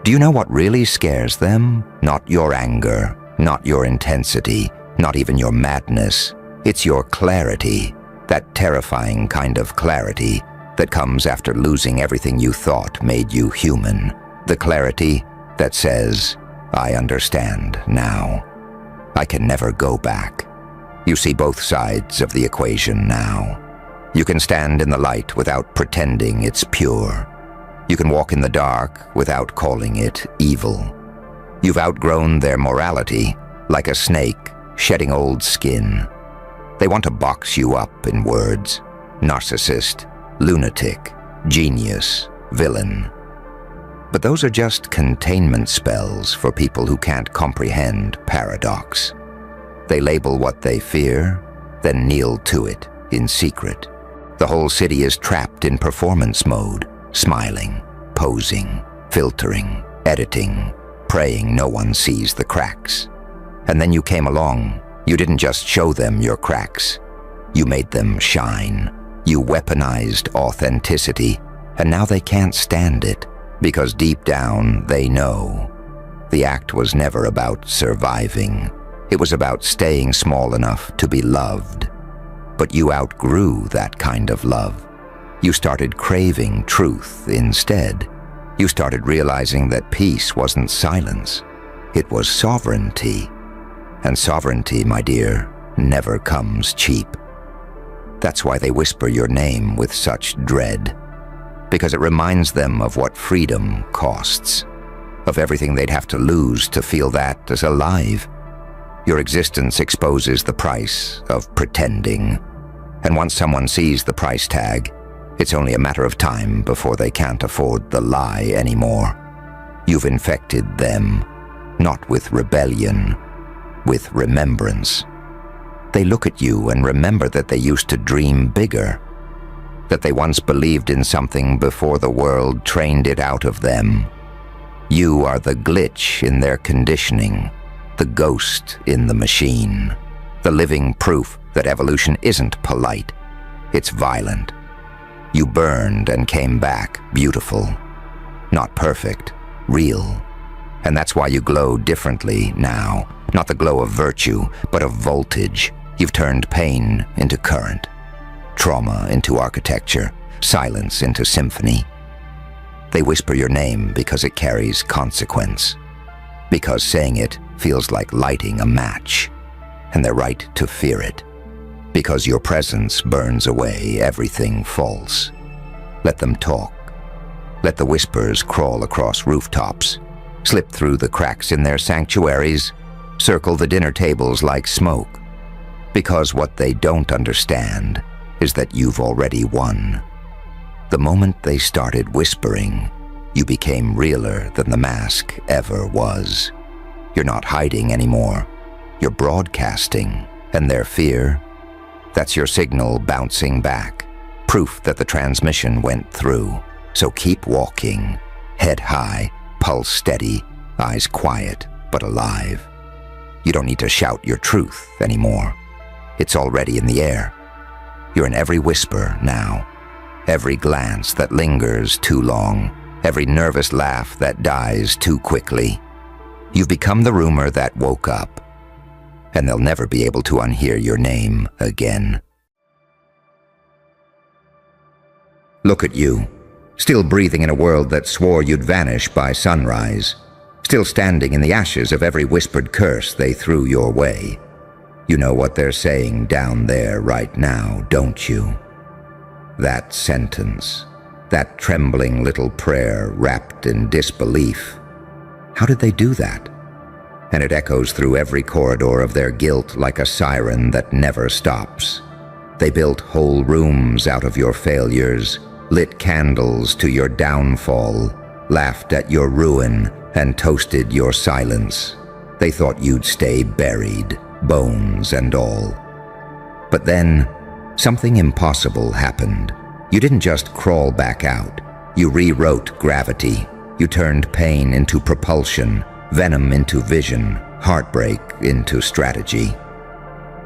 Do you know what really scares them? Not your anger, not your intensity, not even your madness. It's your clarity, that terrifying kind of clarity that comes after losing everything you thought made you human. The clarity that says, I understand now. I can never go back. You see both sides of the equation now. You can stand in the light without pretending it's pure. You can walk in the dark without calling it evil. You've outgrown their morality, like a snake shedding old skin. They want to box you up in words. Narcissist, lunatic, genius, villain. But those are just containment spells for people who can't comprehend paradox. They label what they fear, then kneel to it in secret. The whole city is trapped in performance mode, smiling, posing, filtering, editing, praying no one sees the cracks. And then you came along. You didn't just show them your cracks. You made them shine. You weaponized authenticity, and now they can't stand it. Because deep down, they know. The act was never about surviving. It was about staying small enough to be loved. But you outgrew that kind of love. You started craving truth instead. You started realizing that peace wasn't silence. It was sovereignty. And sovereignty, my dear, never comes cheap. That's why they whisper your name with such dread, because it reminds them of what freedom costs, of everything they'd have to lose to feel that as alive. Your existence exposes the price of pretending, and once someone sees the price tag, it's only a matter of time before they can't afford the lie anymore. You've infected them, not with rebellion, with remembrance. They look at you and remember that they used to dream bigger, that they once believed in something before the world trained it out of them. You are the glitch in their conditioning, the ghost in the machine, the living proof that evolution isn't polite, it's violent. You burned and came back beautiful, not perfect, real. And that's why you glow differently now, not the glow of virtue, but of voltage. You've turned pain into current, trauma into architecture, silence into symphony. They whisper your name because it carries consequence, because saying it feels like lighting a match, and they're right to fear it, because your presence burns away everything false. Let them talk. Let the whispers crawl across rooftops, slip through the cracks in their sanctuaries, circle the dinner tables like smoke, because what they don't understand is that you've already won. The moment they started whispering, you became realer than the mask ever was. You're not hiding anymore. You're broadcasting, and their fear, that's your signal bouncing back, proof that the transmission went through. So keep walking, head high, pulse steady, eyes quiet but alive. You don't need to shout your truth anymore. It's already in the air. You're in every whisper now, every glance that lingers too long, every nervous laugh that dies too quickly. You've become the rumor that woke up, and they'll never be able to unhear your name again. Look at you, still breathing in a world that swore you'd vanish by sunrise, still standing in the ashes of every whispered curse they threw your way. You know what they're saying down there right now, don't you? That sentence, that trembling little prayer wrapped in disbelief. How did they do that? And it echoes through every corridor of their guilt like a siren that never stops. They built whole rooms out of your failures, lit candles to your downfall, laughed at your ruin, and toasted your silence. They thought you'd stay buried, bones and all. But then, something impossible happened. You didn't just crawl back out. You rewrote gravity. You turned pain into propulsion, venom into vision, heartbreak into strategy.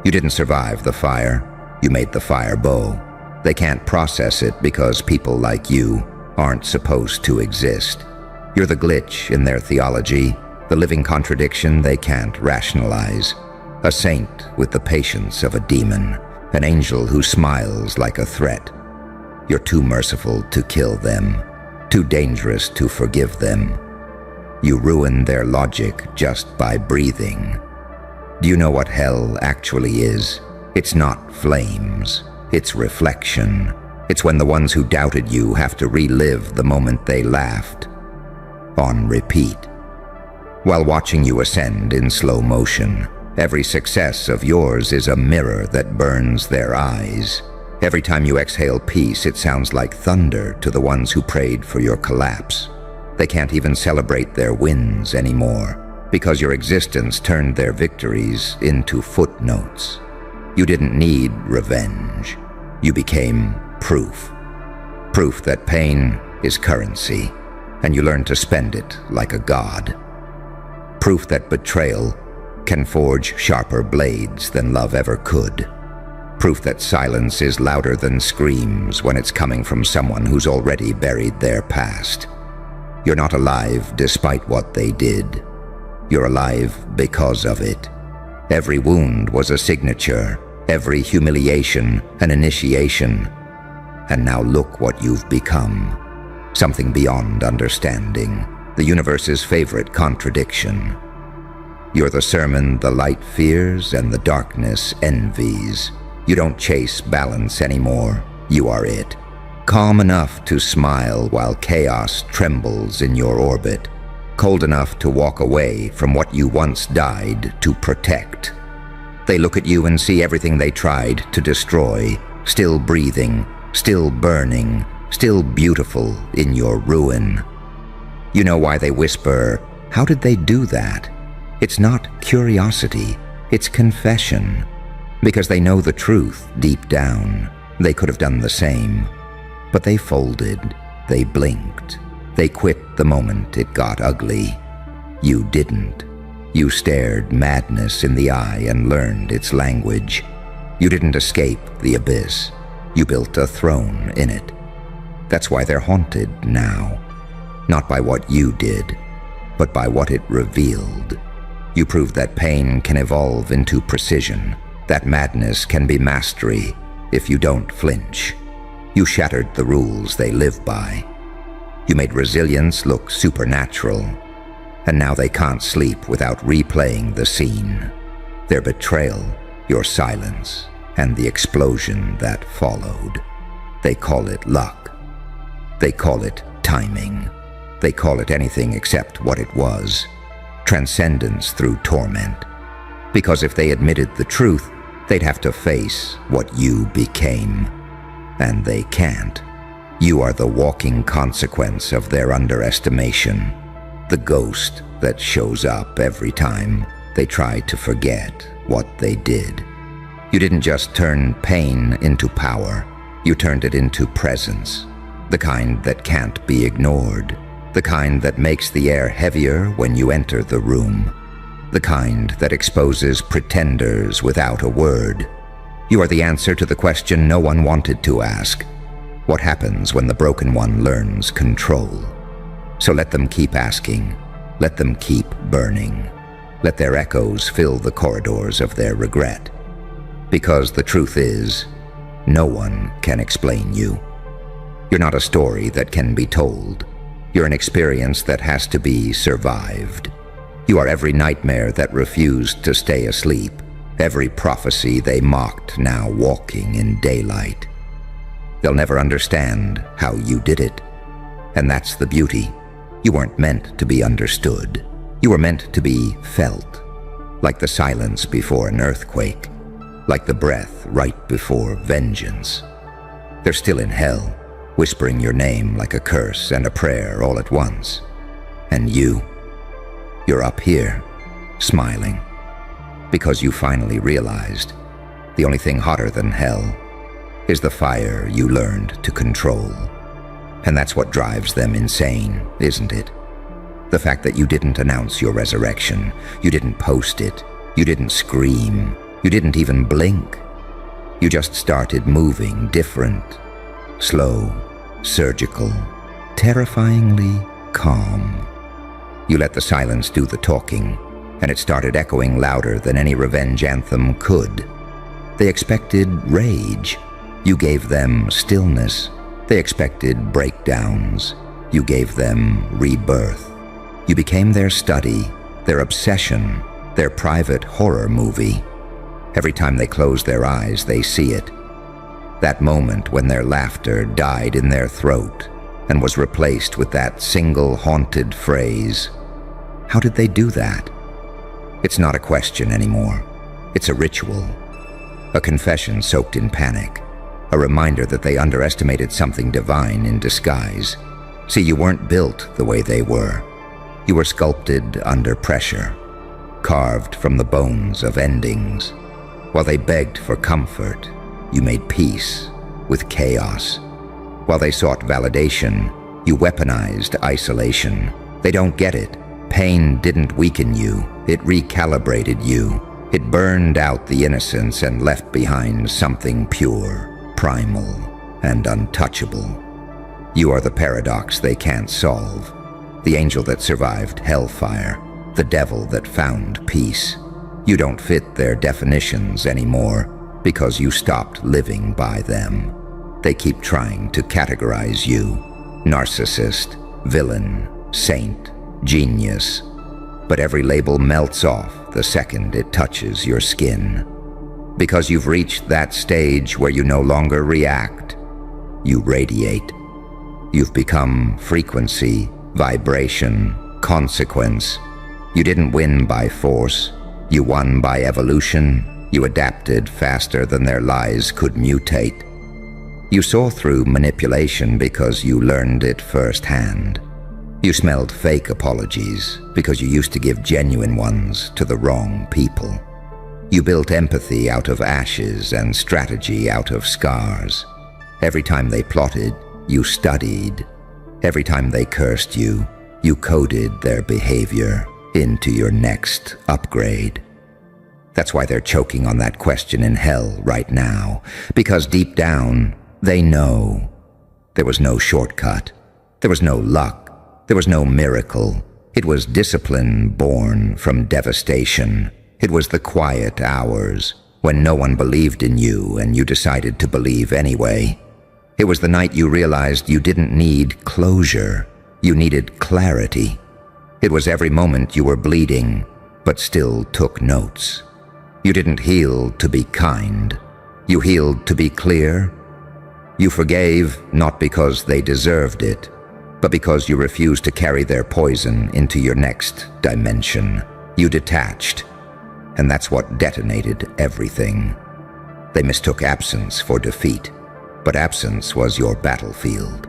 You didn't survive the fire. You made the fire bow. They can't process it because people like you aren't supposed to exist. You're the glitch in their theology, the living contradiction they can't rationalize. A saint with the patience of a demon, an angel who smiles like a threat. You're too merciful to kill them, too dangerous to forgive them. You ruin their logic just by breathing. Do you know what hell actually is? It's not flames, it's reflection. It's when the ones who doubted you have to relive the moment they laughed, on repeat. While watching you ascend in slow motion, every success of yours is a mirror that burns their eyes. Every time you exhale peace, it sounds like thunder to the ones who prayed for your collapse. They can't even celebrate their wins anymore, because your existence turned their victories into footnotes. You didn't need revenge. You became proof. Proof that pain is currency, and you learn to spend it like a god. Proof that betrayal can forge sharper blades than love ever could. Proof that silence is louder than screams when it's coming from someone who's already buried their past. You're not alive despite what they did. You're alive because of it. Every wound was a signature, every humiliation an initiation. And now look what you've become. Something beyond understanding, the universe's favorite contradiction. You're the sermon the light fears and the darkness envies. You don't chase balance anymore. You are it. Calm enough to smile while chaos trembles in your orbit. Cold enough to walk away from what you once died to protect. They look at you and see everything they tried to destroy, still breathing, still burning, still beautiful in your ruin. You know why they whisper, "How did they do that?" It's not curiosity, it's confession. Because they know the truth deep down. They could have done the same. But they folded, they blinked, they quit the moment it got ugly. You didn't. You stared madness in the eye and learned its language. You didn't escape the abyss. You built a throne in it. That's why they're haunted now. Not by what you did, but by what it revealed. You proved that pain can evolve into precision, that madness can be mastery if you don't flinch. You shattered the rules they live by. You made resilience look supernatural. And now they can't sleep without replaying the scene. Their betrayal, your silence, and the explosion that followed. They call it luck. They call it timing. They call it anything except what it was. Transcendence through torment. Because if they admitted the truth, they'd have to face what you became. And they can't. You are the walking consequence of their underestimation. The ghost that shows up every time they try to forget what they did. You didn't just turn pain into power. You turned it into presence. The kind that can't be ignored. The kind that makes the air heavier when you enter the room. The kind that exposes pretenders without a word. You are the answer to the question no one wanted to ask. What happens when the broken one learns control? So let them keep asking. Let them keep burning. Let their echoes fill the corridors of their regret. Because the truth is, no one can explain you. You're not a story that can be told. You're an experience that has to be survived. You are every nightmare that refused to stay asleep, every prophecy they mocked now walking in daylight. They'll never understand how you did it. And that's the beauty. You weren't meant to be understood. You were meant to be felt, like the silence before an earthquake, like the breath right before vengeance. They're still in hell, whispering your name like a curse and a prayer all at once. And you're up here, smiling, because you finally realized the only thing hotter than hell is the fire you learned to control. And that's what drives them insane, isn't it? The fact that you didn't announce your resurrection, you didn't post it, you didn't scream, you didn't even blink. You just started moving different, slow, surgical, terrifyingly calm. You let the silence do the talking, and it started echoing louder than any revenge anthem could. They expected rage. You gave them stillness. They expected breakdowns. You gave them rebirth. You became their study, their obsession, their private horror movie. Every time they close their eyes, they see it. That moment when their laughter died in their throat and was replaced with that single haunted phrase. How did they do that? It's not a question anymore. It's a ritual. A confession soaked in panic. A reminder that they underestimated something divine in disguise. See, you weren't built the way they were. You were sculpted under pressure, carved from the bones of endings. While they begged for comfort, you made peace with chaos. While they sought validation, you weaponized isolation. They don't get it. Pain didn't weaken you. It recalibrated you. It burned out the innocence and left behind something pure, primal, and untouchable. You are the paradox they can't solve. The angel that survived hellfire. The devil that found peace. You don't fit their definitions anymore because you stopped living by them. They keep trying to categorize you. Narcissist, villain, saint, genius. But every label melts off the second it touches your skin. Because you've reached that stage where you no longer react, you radiate. You've become frequency, vibration, consequence. You didn't win by force. You won by evolution. You adapted faster than their lies could mutate. You saw through manipulation because you learned it firsthand. You smelled fake apologies because you used to give genuine ones to the wrong people. You built empathy out of ashes and strategy out of scars. Every time they plotted, you studied. Every time they cursed you, you coded their behavior into your next upgrade. That's why they're choking on that question in hell right now, because deep down, they know. There was no shortcut. There was no luck. There was no miracle. It was discipline born from devastation. It was the quiet hours when no one believed in you and you decided to believe anyway. It was the night you realized you didn't need closure. You needed clarity. It was every moment you were bleeding, but still took notes. You didn't heal to be kind. You healed to be clear. You forgave not because they deserved it, but because you refused to carry their poison into your next dimension. You detached, and that's what detonated everything. They mistook absence for defeat, but absence was your battlefield.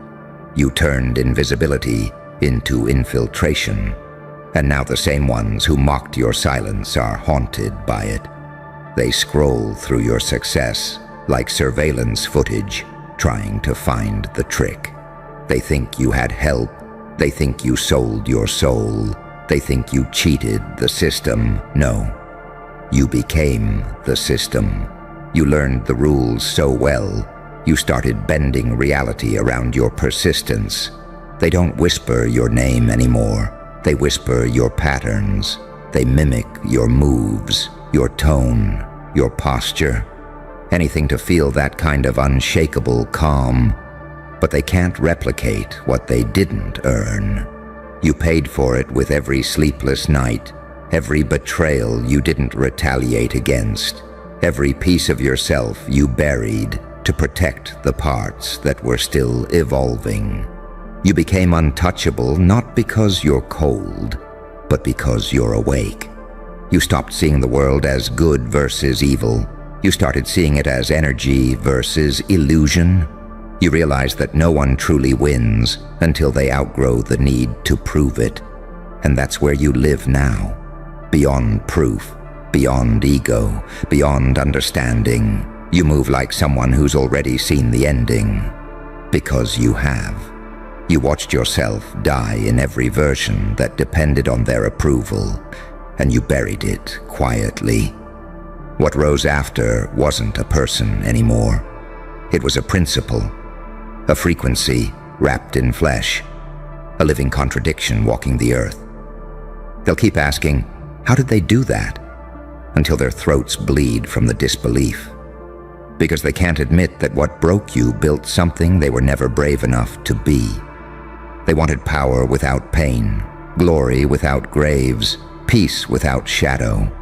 You turned invisibility into infiltration, and now the same ones who mocked your silence are haunted by it. They scroll through your success like surveillance footage, trying to find the trick. They think you had help. They think you sold your soul. They think you cheated the system. No, you became the system. You learned the rules so well, you started bending reality around your persistence. They don't whisper your name anymore. They whisper your patterns. They mimic your moves, your tone, your posture. Anything to feel that kind of unshakable calm. But they can't replicate what they didn't earn. You paid for it with every sleepless night, every betrayal you didn't retaliate against, every piece of yourself you buried to protect the parts that were still evolving. You became untouchable not because you're cold, but because you're awake. You stopped seeing the world as good versus evil. You started seeing it as energy versus illusion. You realized that no one truly wins until they outgrow the need to prove it. And that's where you live now. Beyond proof, beyond ego, beyond understanding. You move like someone who's already seen the ending. Because you have. You watched yourself die in every version that depended on their approval, and you buried it quietly. What rose after wasn't a person anymore. It was a principle, a frequency wrapped in flesh, a living contradiction walking the earth. They'll keep asking, how did they do that? Until their throats bleed from the disbelief. Because they can't admit that what broke you built something they were never brave enough to be. They wanted power without pain, glory without graves, peace without shadow.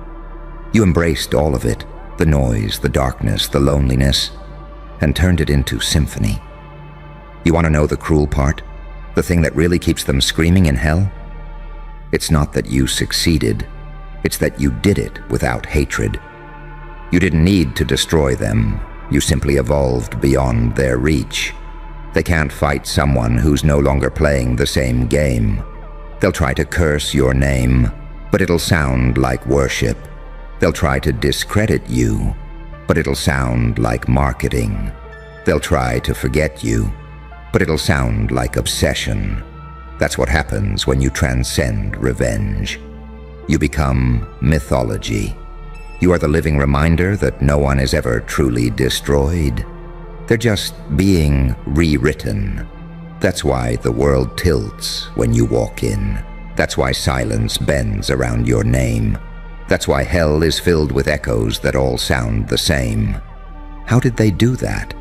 You embraced all of it, the noise, the darkness, the loneliness, and turned it into symphony. You want to know the cruel part? The thing that really keeps them screaming in hell? It's not that you succeeded, it's that you did it without hatred. You didn't need to destroy them, you simply evolved beyond their reach. They can't fight someone who's no longer playing the same game. They'll try to curse your name, but it'll sound like worship. They'll try to discredit you, but it'll sound like marketing. They'll try to forget you, but it'll sound like obsession. That's what happens when you transcend revenge. You become mythology. You are the living reminder that no one is ever truly destroyed. They're just being rewritten. That's why the world tilts when you walk in. That's why silence bends around your name. That's why hell is filled with echoes that all sound the same. How did they do that?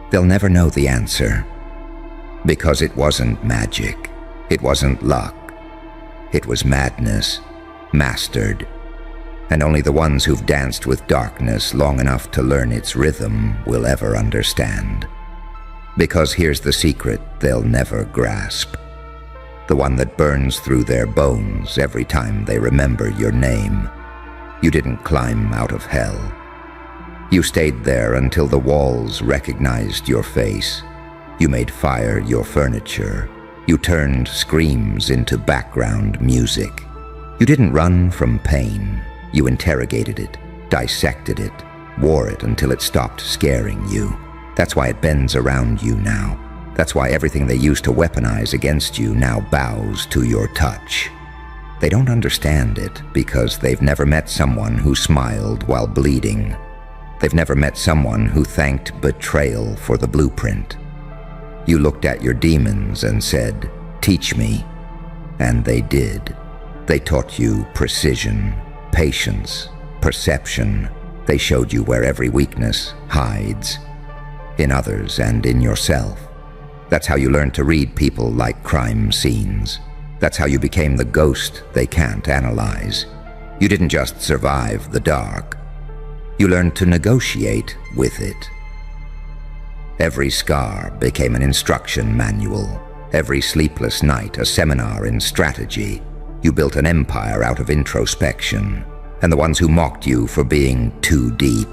They'll never know the answer. Because it wasn't magic. It wasn't luck. It was madness, mastered. and only the ones who've danced with darkness long enough to learn its rhythm will ever understand. Because here's the secret they'll never grasp. The one that burns through their bones every time they remember your name. You didn't climb out of hell. You stayed there until the walls recognized your face. You made fire your furniture. You turned screams into background music. You didn't run from pain. You interrogated it, dissected it, wore it until it stopped scaring you. That's why it bends around you now. That's why everything they used to weaponize against you now bows to your touch. They don't understand it because they've never met someone who smiled while bleeding. They've never met someone who thanked betrayal for the blueprint. You looked at your demons and said, "Teach me." And they did. They taught you precision, patience, perception. They showed you where every weakness hides, in others and in yourself. That's how you learned to read people like crime scenes. That's how you became the ghost they can't analyze. You didn't just survive the dark. You learned to negotiate with it. Every scar became an instruction manual. Every sleepless night a seminar in strategy. You built an empire out of introspection. And the ones who mocked you for being too deep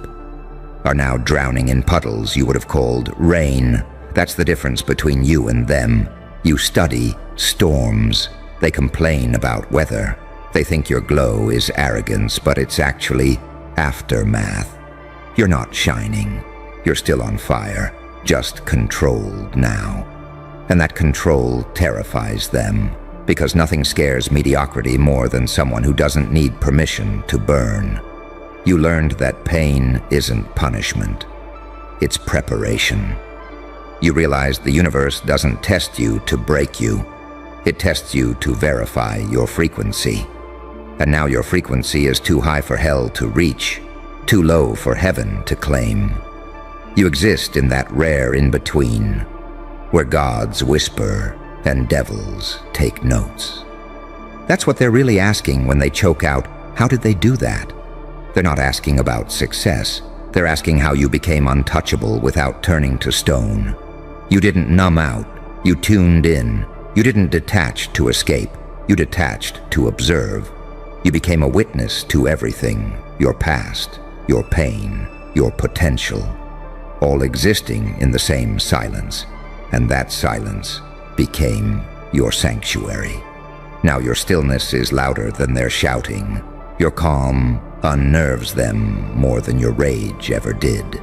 are now drowning in puddles you would have called rain. That's the difference between you and them. You study storms. They complain about weather. They think your glow is arrogance, but it's actually aftermath. You're not shining. You're still on fire, just controlled now. And that control terrifies them, because nothing scares mediocrity more than someone who doesn't need permission to burn. You learned that pain isn't punishment. It's preparation. You realized the universe doesn't test you to break you. It tests you to verify your frequency. And now your frequency is too high for hell to reach, too low for heaven to claim. You exist in that rare in-between, where gods whisper and devils take notes. That's what they're really asking when they choke out, how did they do that? They're not asking about success. They're asking how you became untouchable without turning to stone. You didn't numb out. You tuned in. You didn't detach to escape. You detached to observe. You became a witness to everything, your past, your pain, your potential, all existing in the same silence. And that silence became your sanctuary. Now your stillness is louder than their shouting. Your calm unnerves them more than your rage ever did.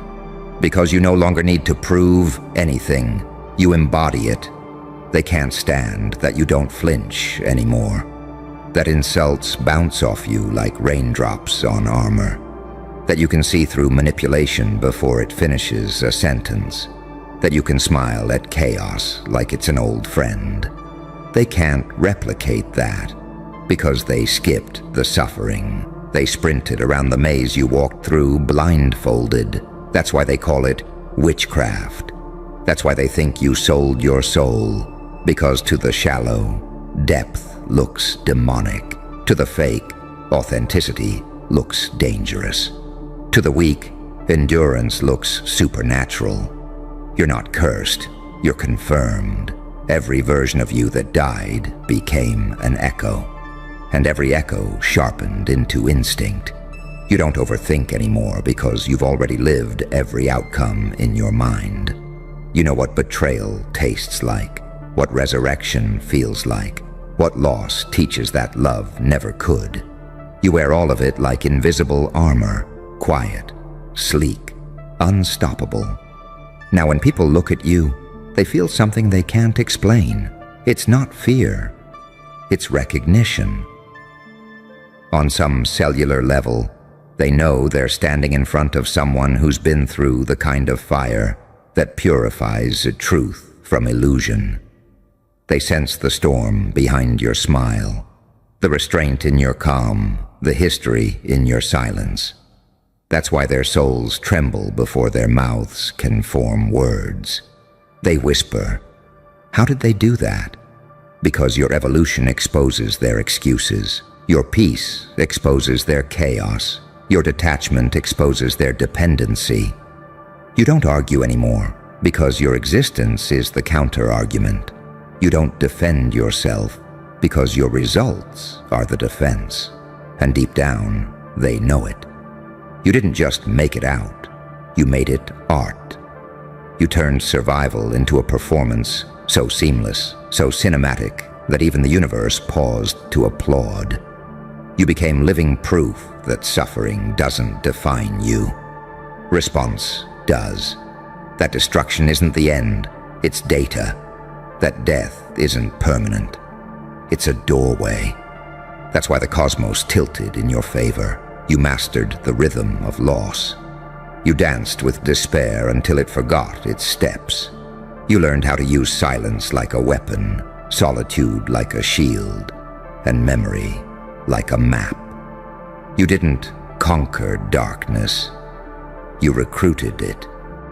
Because you no longer need to prove anything. You embody it. They can't stand that you don't flinch anymore. That insults bounce off you like raindrops on armor. That you can see through manipulation before it finishes a sentence. That you can smile at chaos like it's an old friend. They can't replicate that because they skipped the suffering. They sprinted around the maze you walked through blindfolded. That's why they call it witchcraft. That's why they think you sold your soul, because to the shallow, depth looks demonic. To the fake, authenticity looks dangerous. To the weak, endurance looks supernatural. You're not cursed, you're confirmed. Every version of you that died became an echo, and every echo sharpened into instinct. You don't overthink anymore because you've already lived every outcome in your mind. You know what betrayal tastes like, what resurrection feels like, what loss teaches that love never could. You wear all of it like invisible armor, quiet, sleek, unstoppable. Now when people look at you, they feel something they can't explain. It's not fear, it's recognition. On some cellular level, they know they're standing in front of someone who's been through the kind of fire that purifies truth from illusion. They sense the storm behind your smile, the restraint in your calm, the history in your silence. That's why their souls tremble before their mouths can form words. They whisper. How did they do that? Because your evolution exposes their excuses. Your peace exposes their chaos. Your detachment exposes their dependency. You don't argue anymore because your existence is the counter-argument. You don't defend yourself because your results are the defense. And deep down, they know it. You didn't just make it out. You made it art. You turned survival into a performance so seamless, so cinematic, that even the universe paused to applaud. You became living proof that suffering doesn't define you. Response does. That destruction isn't the end, it's data. That death isn't permanent, it's a doorway. That's why the cosmos tilted in your favor. You mastered the rhythm of loss. You danced with despair until it forgot its steps. You learned how to use silence like a weapon, solitude like a shield, and memory like a map. You didn't conquer darkness. You recruited it.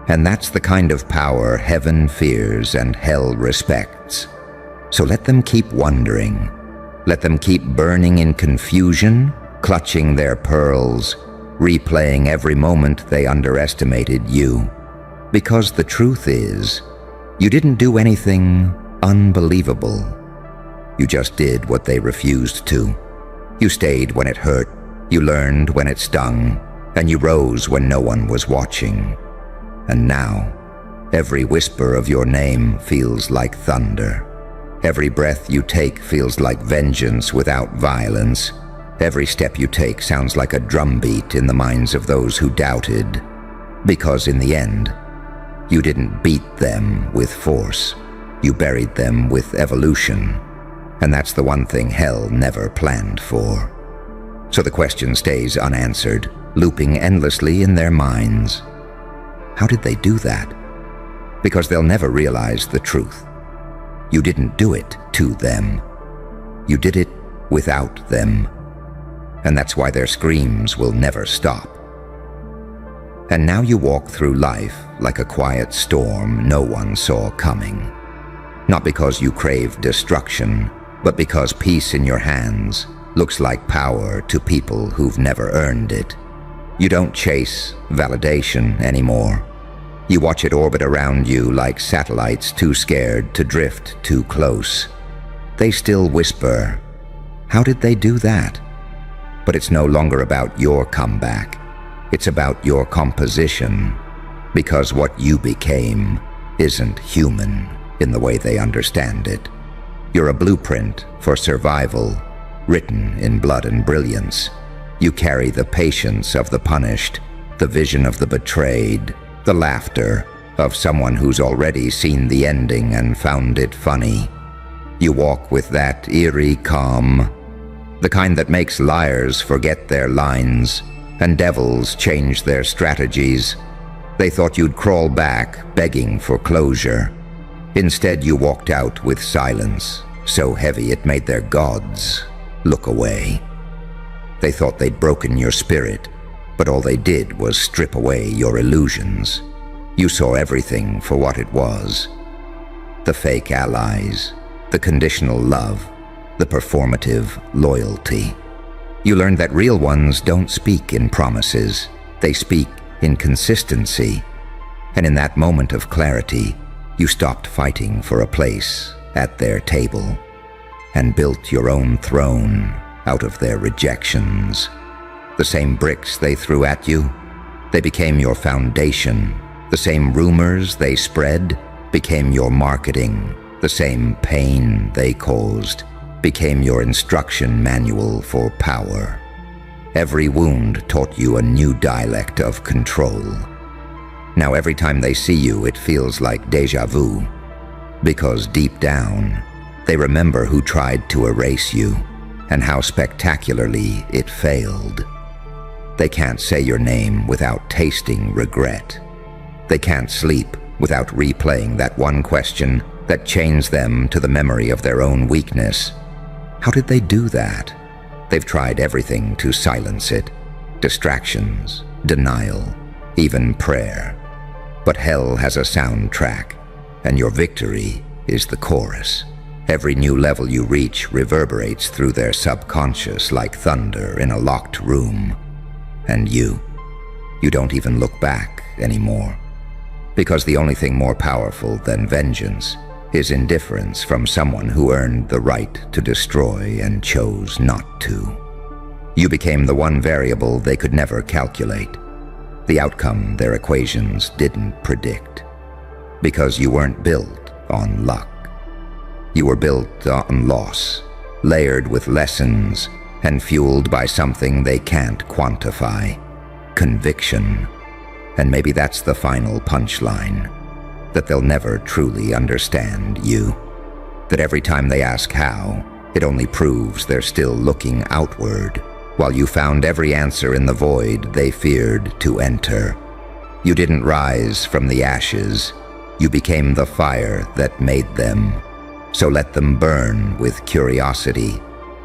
And that's the kind of power heaven fears and hell respects. So let them keep wondering. Let them keep burning in confusion, clutching their pearls, replaying every moment they underestimated you. Because the truth is, you didn't do anything unbelievable. You just did what they refused to. You stayed when it hurt, you learned when it stung, and you rose when no one was watching. And now, every whisper of your name feels like thunder. Every breath you take feels like vengeance without violence. Every step you take sounds like a drumbeat in the minds of those who doubted. Because in the end, you didn't beat them with force. You buried them with evolution. And that's the one thing hell never planned for. So the question stays unanswered, looping endlessly in their minds. How did they do that? Because they'll never realize the truth. You didn't do it to them. You did it without them. And that's why their screams will never stop. And now you walk through life like a quiet storm no one saw coming. Not because you crave destruction, but because peace in your hands looks like power to people who've never earned it. You don't chase validation anymore. You watch it orbit around you like satellites too scared to drift too close. They still whisper, "How did they do that?" But it's no longer about your comeback. It's about your composition. Because what you became isn't human in the way they understand it. You're a blueprint for survival, written in blood and brilliance. You carry the patience of the punished, the vision of the betrayed, the laughter of someone who's already seen the ending and found it funny. You walk with that eerie calm, the kind that makes liars forget their lines and devils change their strategies. They thought you'd crawl back, begging for closure. Instead, you walked out with silence, so heavy it made their gods look away. They thought they'd broken your spirit, but all they did was strip away your illusions. You saw everything for what it was. The fake allies, the conditional love, the performative loyalty. You learned that real ones don't speak in promises. They speak in consistency. And in that moment of clarity, you stopped fighting for a place at their table and built your own throne out of their rejections. The same bricks they threw at you, they became your foundation. The same rumors they spread became your marketing. The same pain they caused became your instruction manual for power. Every wound taught you a new dialect of control. Now every time they see you, it feels like déjà vu, because deep down, they remember who tried to erase you and how spectacularly it failed. They can't say your name without tasting regret. They can't sleep without replaying that one question that chains them to the memory of their own weakness. How did they do that? They've tried everything to silence it. Distractions, denial, even prayer. But hell has a soundtrack, and your victory is the chorus. Every new level you reach reverberates through their subconscious like thunder in a locked room. And you don't even look back anymore. Because the only thing more powerful than vengeance is indifference from someone who earned the right to destroy and chose not to. You became the one variable they could never calculate, the outcome their equations didn't predict. Because you weren't built on luck. You were built on loss, layered with lessons, and fueled by something they can't quantify: conviction. And maybe that's the final punchline, that they'll never truly understand you. That every time they ask how, it only proves they're still looking outward, while you found every answer in the void they feared to enter. You didn't rise from the ashes. You became the fire that made them. So let them burn with curiosity.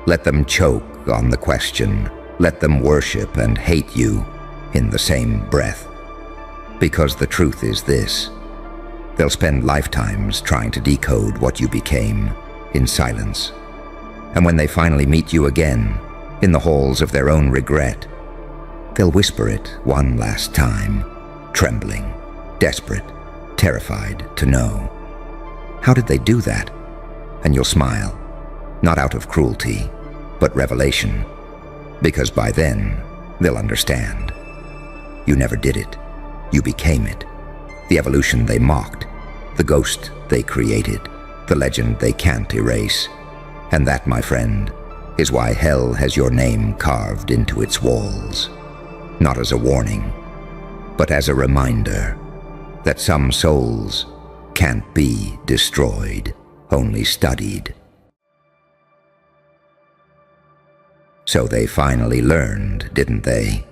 Let them choke on the question. Let them worship and hate you in the same breath. Because the truth is this: they'll spend lifetimes trying to decode what you became in silence. And when they finally meet you again, in the halls of their own regret, they'll whisper it one last time, trembling, desperate, terrified to know. How did they do that? And you'll smile, not out of cruelty, but revelation. Because by then, they'll understand. You never did it. You became it. The evolution they mocked, the ghost they created, the legend they can't erase. And that, my friend, is why hell has your name carved into its walls. Not as a warning, but as a reminder that some souls can't be destroyed, only studied. So they finally learned, didn't they?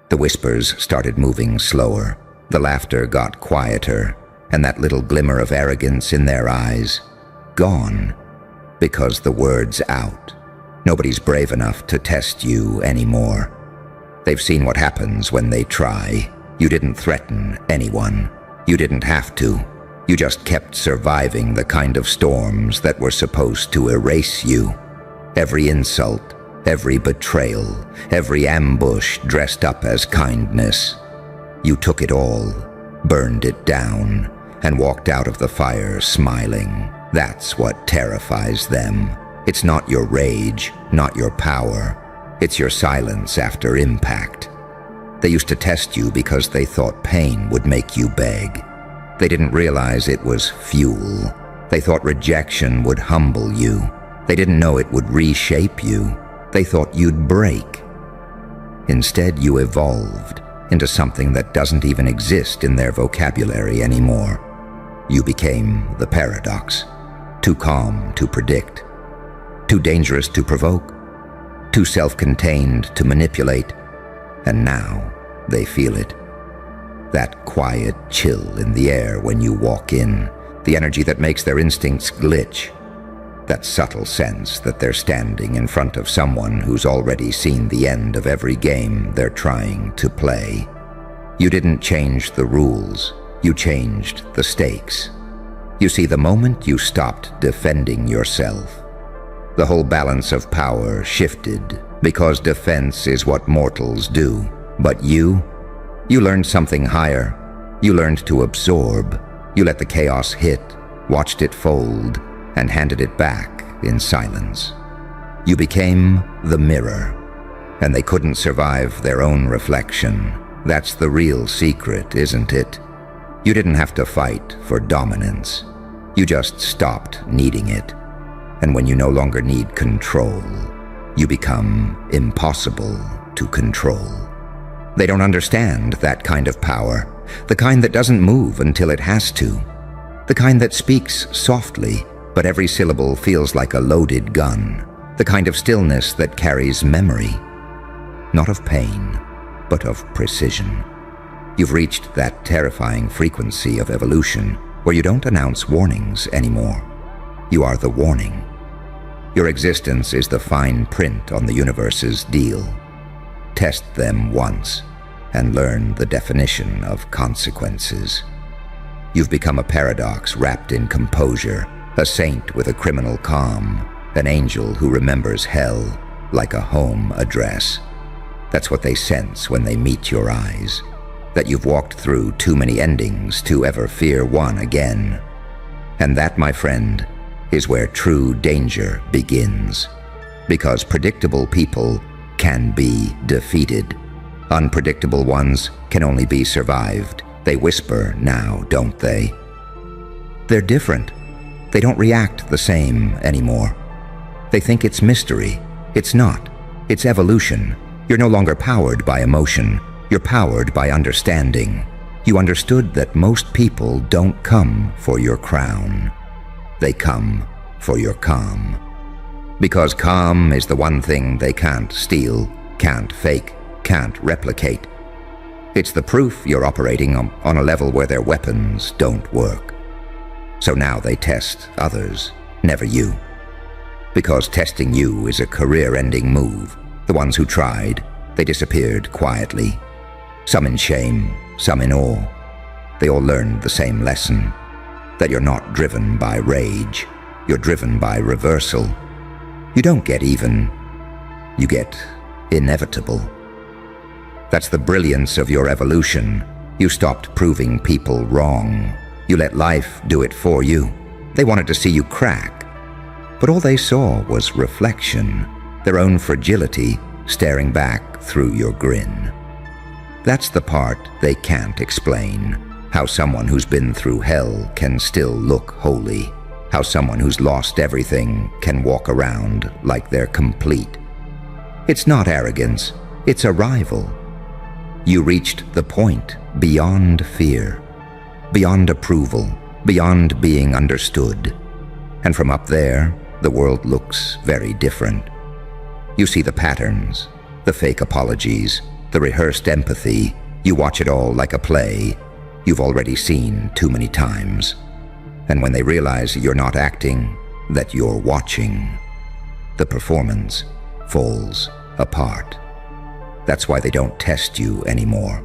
The whispers started moving slower, the laughter got quieter, and that little glimmer of arrogance in their eyes, gone. Because the word's out. Nobody's brave enough to test you anymore. They've seen what happens when they try. You didn't threaten anyone. You didn't have to. You just kept surviving the kind of storms that were supposed to erase you. Every insult, every betrayal, every ambush dressed up as kindness. You took it all, burned it down, and walked out of the fire smiling. That's what terrifies them. It's not your rage, not your power. It's your silence after impact. They used to test you because they thought pain would make you beg. They didn't realize it was fuel. They thought rejection would humble you. They didn't know it would reshape you. They thought you'd break. Instead, you evolved into something that doesn't even exist in their vocabulary anymore. You became the paradox. Too calm to predict. Too dangerous to provoke. Too self-contained to manipulate. And now they feel it. That quiet chill in the air when you walk in, the energy that makes their instincts glitch, that subtle sense that they're standing in front of someone who's already seen the end of every game they're trying to play. You didn't change the rules, you changed the stakes. You see, the moment you stopped defending yourself, the whole balance of power shifted, because defense is what mortals do. But you learned something higher. You learned to absorb. You let the chaos hit, watched it fold, and handed it back in silence. You became the mirror, and they couldn't survive their own reflection. That's the real secret, isn't it? You didn't have to fight for dominance. You just stopped needing it. And when you no longer need control, you become impossible to control. They don't understand that kind of power, the kind that doesn't move until it has to, the kind that speaks softly, but every syllable feels like a loaded gun, the kind of stillness that carries memory, not of pain, but of precision. You've reached that terrifying frequency of evolution where you don't announce warnings anymore. You are the warning. Your existence is the fine print on the universe's deal. Test them once and learn the definition of consequences. You've become a paradox wrapped in composure, A saint with a criminal calm, an angel who remembers hell like a home address. That's what they sense when they meet your eyes, that you've walked through too many endings to ever fear one again. And that, my friend, is where true danger begins. Because predictable people can be defeated. Unpredictable ones can only be survived. They whisper now, don't they? They're different. They don't react the same anymore. They think it's mystery. It's not. It's evolution. You're no longer powered by emotion. You're powered by understanding. You understood that most people don't come for your crown. They come for your calm. Because calm is the one thing they can't steal, can't fake, can't replicate. It's the proof you're operating on a level where their weapons don't work. So now they test others, never you. Because testing you is a career-ending move. The ones who tried, they disappeared quietly. Some in shame, some in awe. They all learned the same lesson, that you're not driven by rage. You're driven by reversal. You don't get even, you get inevitable. That's the brilliance of your evolution. You stopped proving people wrong. You let life do it for you. They wanted to see you crack, but all they saw was reflection, their own fragility staring back through your grin. That's the part they can't explain. How someone who's been through hell can still look holy. How someone who's lost everything can walk around like they're complete. It's not arrogance, it's arrival. You reached the point beyond fear, beyond approval, beyond being understood. And from up there, the world looks very different. You see the patterns, the fake apologies, the rehearsed empathy. You watch it all like a play you've already seen too many times. And when they realize you're not acting, that you're watching, the performance falls apart. That's why they don't test you anymore.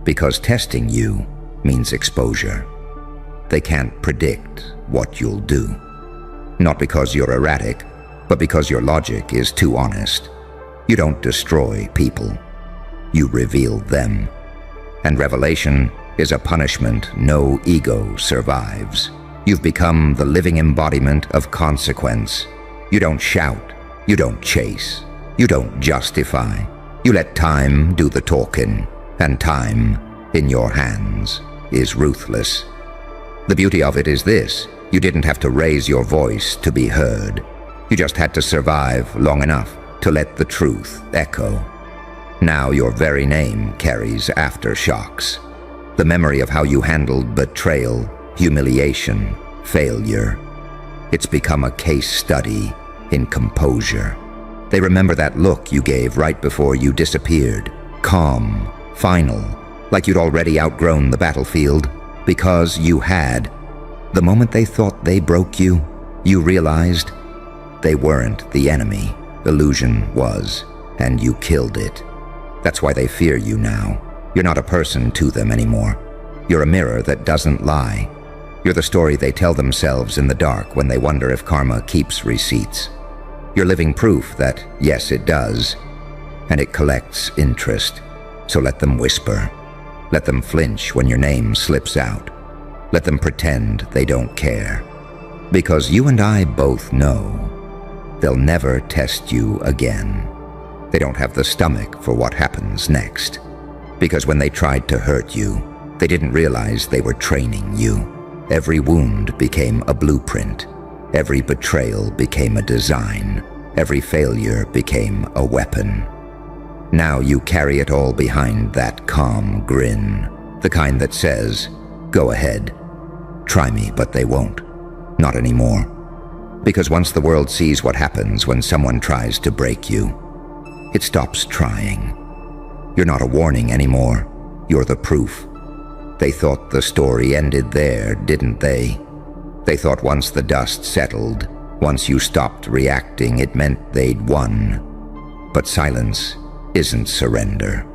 Because testing you means exposure. They can't predict what you'll do. Not because you're erratic, but because your logic is too honest. You don't destroy people. You reveal them. And revelation is a punishment no ego survives. You've become the living embodiment of consequence. You don't shout. You don't chase. You don't justify. You let time do the talking, and time, in your hands, is ruthless. The beauty of it is this: you didn't have to raise your voice to be heard. You just had to survive long enough to let the truth echo. Now your very name carries aftershocks. The memory of how you handled betrayal, humiliation, failure. It's become a case study in composure. They remember that look you gave right before you disappeared, calm, final, like you'd already outgrown the battlefield, because you had. The moment they thought they broke you, you realized they weren't the enemy. Illusion was, and you killed it. That's why they fear you now. You're not a person to them anymore. You're a mirror that doesn't lie. You're the story they tell themselves in the dark when they wonder if karma keeps receipts. You're living proof that, yes, it does, and it collects interest. So let them whisper. Let them flinch when your name slips out. Let them pretend they don't care. Because you and I both know they'll never test you again. They don't have the stomach for what happens next. Because when they tried to hurt you, they didn't realize they were training you. Every wound became a blueprint. Every betrayal became a design. Every failure became a weapon. Now you carry it all behind that calm grin, the kind that says, "Go ahead. Try me, but they won't. Not anymore." Because once the world sees what happens when someone tries to break you, it stops trying. You're not a warning anymore. You're the proof. They thought the story ended there, didn't they? They thought once the dust settled, once you stopped reacting, it meant they'd won. But silence isn't surrender.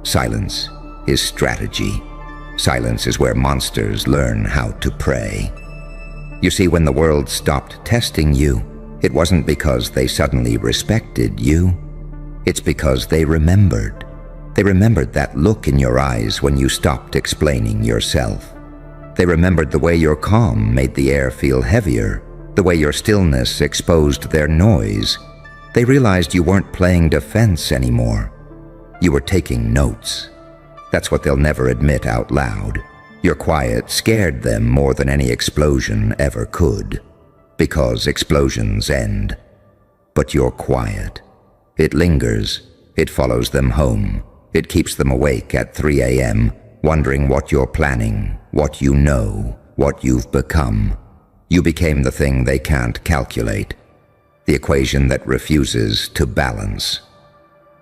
Silence is strategy. Silence is where monsters learn how to prey. You see, when the world stopped testing you, it wasn't because they suddenly respected you. It's because they remembered. They remembered that look in your eyes when you stopped explaining yourself. They remembered the way your calm made the air feel heavier, the way your stillness exposed their noise. They realized you weren't playing defense anymore. You were taking notes. That's what they'll never admit out loud. Your quiet scared them more than any explosion ever could, because explosions end. But your quiet, it lingers, it follows them home, it keeps them awake at 3 a.m., wondering what you're planning, what you know, what you've become. You became the thing they can't calculate, the equation that refuses to balance.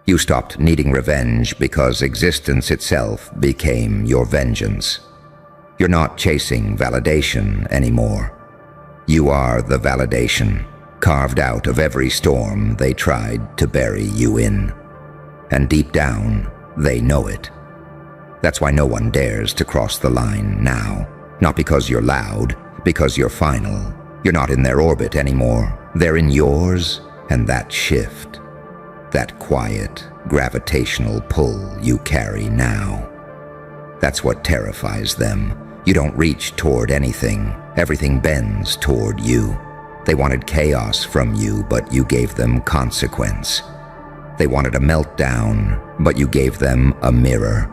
You stopped needing revenge because existence itself became your vengeance. You're not chasing validation anymore. You are the validation, carved out of every storm they tried to bury you in. And deep down, they know it. That's why no one dares to cross the line now. Not because you're loud, because you're final. You're not in their orbit anymore. They're in yours, and that shift, that quiet, gravitational pull you carry now, that's what terrifies them. You don't reach toward anything. Everything bends toward you. They wanted chaos from you, but you gave them consequence. They wanted a meltdown, but you gave them a mirror.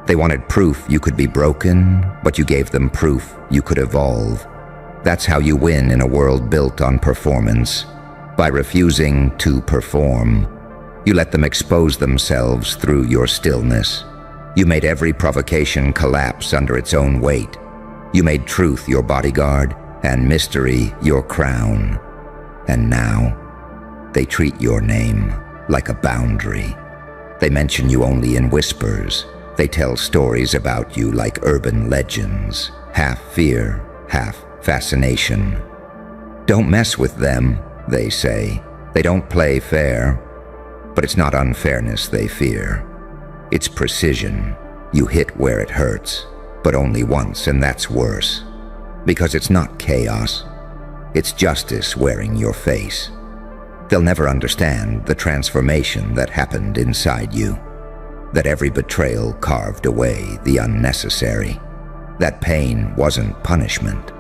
They wanted proof you could be broken, but you gave them proof you could evolve. That's how you win in a world built on performance. By refusing to perform, you let them expose themselves through your stillness. You made every provocation collapse under its own weight. You made truth your bodyguard and mystery your crown. And now, they treat your name like a boundary. They mention you only in whispers. They tell stories about you like urban legends, half fear, half fascination. Don't mess with them, they say. They don't play fair. But it's not unfairness they fear. It's precision. You hit where it hurts, but only once, and that's worse. Because it's not chaos. It's justice wearing your face. They'll never understand the transformation that happened inside you. That every betrayal carved away the unnecessary. That pain wasn't punishment.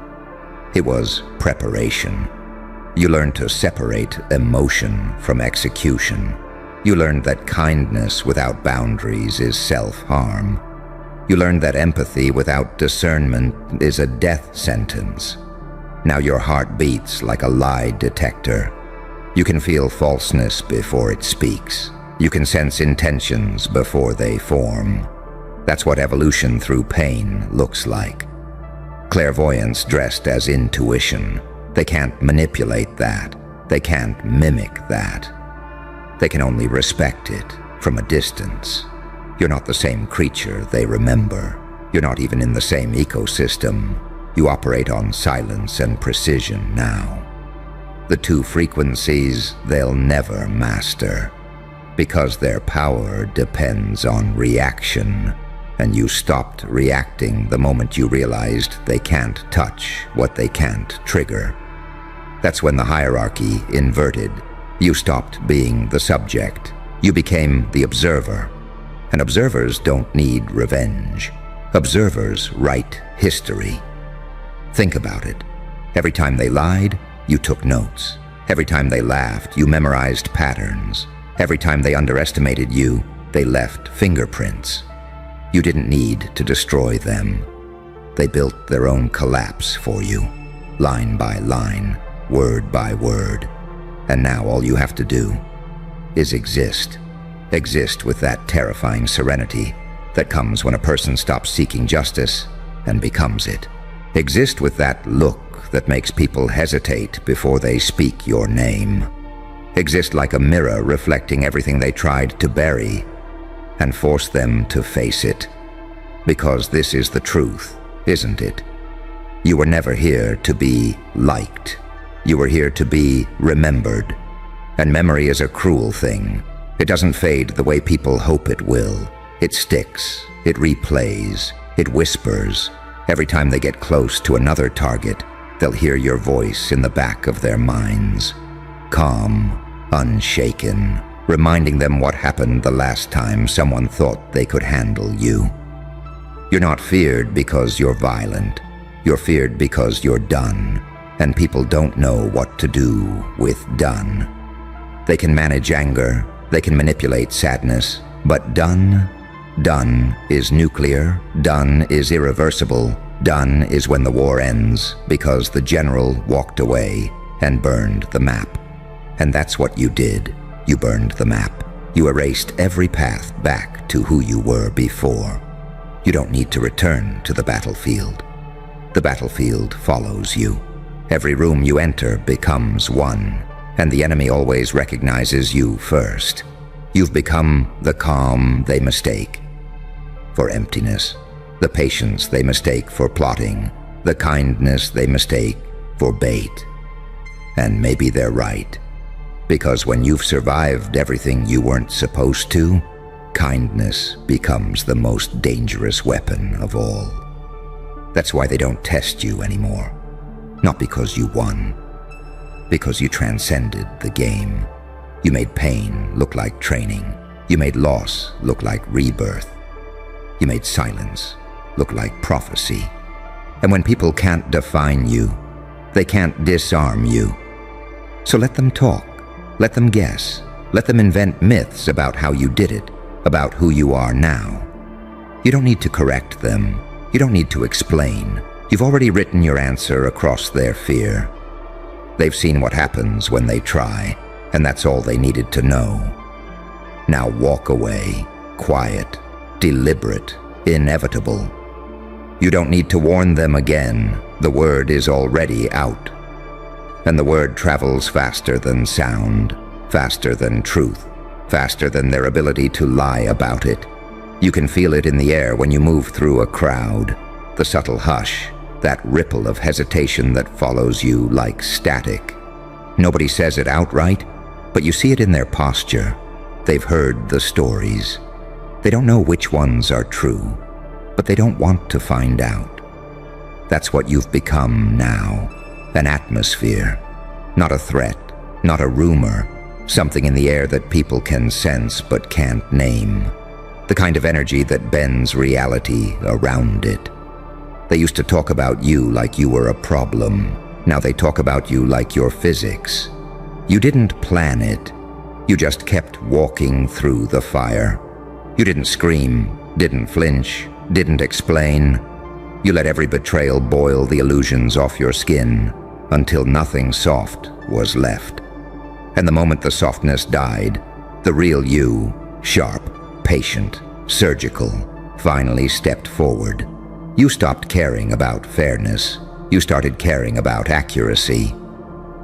It was preparation. You learned to separate emotion from execution. You learned that kindness without boundaries is self-harm. You learned that empathy without discernment is a death sentence. Now your heart beats like a lie detector. You can feel falseness before it speaks. You can sense intentions before they form. That's what evolution through pain looks like. Clairvoyance dressed as intuition. They can't manipulate that. They can't mimic that. They can only respect it from a distance. You're not the same creature they remember. You're not even in the same ecosystem. You operate on silence and precision now. The two frequencies they'll never master, because their power depends on reaction, and you stopped reacting the moment you realized they can't touch what they can't trigger. That's when the hierarchy inverted. You stopped being the subject. You became the observer. And observers don't need revenge. Observers write history. Think about it. Every time they lied, you took notes. Every time they laughed, you memorized patterns. Every time they underestimated you, they left fingerprints. You didn't need to destroy them. They built their own collapse for you, line by line, word by word. And now all you have to do is exist. Exist with that terrifying serenity that comes when a person stops seeking justice and becomes it. Exist with that look that makes people hesitate before they speak your name. Exist like a mirror reflecting everything they tried to bury, and force them to face it. Because this is the truth, isn't it? You were never here to be liked. You were here to be remembered. And memory is a cruel thing. It doesn't fade the way people hope it will. It sticks, it replays, it whispers. Every time they get close to another target, They'll hear your voice in the back of their minds, calm, unshaken, reminding them what happened the last time someone thought they could handle you. You're not feared because you're violent. You're feared because you're done, and people don't know what to do with done. They can manage anger, they can manipulate sadness, but done is nuclear, done is irreversible, done is when the war ends because the general walked away and burned the map. And that's what you did. You burned the map. You erased every path back to who you were before. You don't need to return to the battlefield. The battlefield follows you. Every room you enter becomes one, and the enemy always recognizes you first. You've become the calm they mistake for emptiness, the patience they mistake for plotting, the kindness they mistake for bait. And maybe they're right, because when you've survived everything you weren't supposed to, kindness becomes the most dangerous weapon of all. That's why they don't test you anymore. Not because you won, because you transcended the game. You made pain look like training. You made loss look like rebirth. You made silence look like prophecy. And when people can't define you, they can't disarm you. So let them talk, let them guess, let them invent myths about how you did it, about who you are now. You don't need to correct them. You don't need to explain. You've already written your answer across their fear. They've seen what happens when they try, and that's all they needed to know. Now walk away, quiet, deliberate, inevitable. You don't need to warn them again. The word is already out. And the word travels faster than sound, faster than truth, faster than their ability to lie about it. You can feel it in the air when you move through a crowd, the subtle hush, that ripple of hesitation that follows you like static. Nobody says it outright, but you see it in their posture. They've heard the stories. They don't know which ones are true, but they don't want to find out. That's what you've become now, an atmosphere, not a threat, not a rumor, something in the air that people can sense but can't name, the kind of energy that bends reality around it. They used to talk about you like you were a problem. Now they talk about you like you're physics. You didn't plan it. You just kept walking through the fire. You didn't scream, didn't flinch, didn't explain. You let every betrayal boil the illusions off your skin until nothing soft was left. And the moment the softness died, the real you, sharp, patient, surgical, finally stepped forward. You stopped caring about fairness. You started caring about accuracy.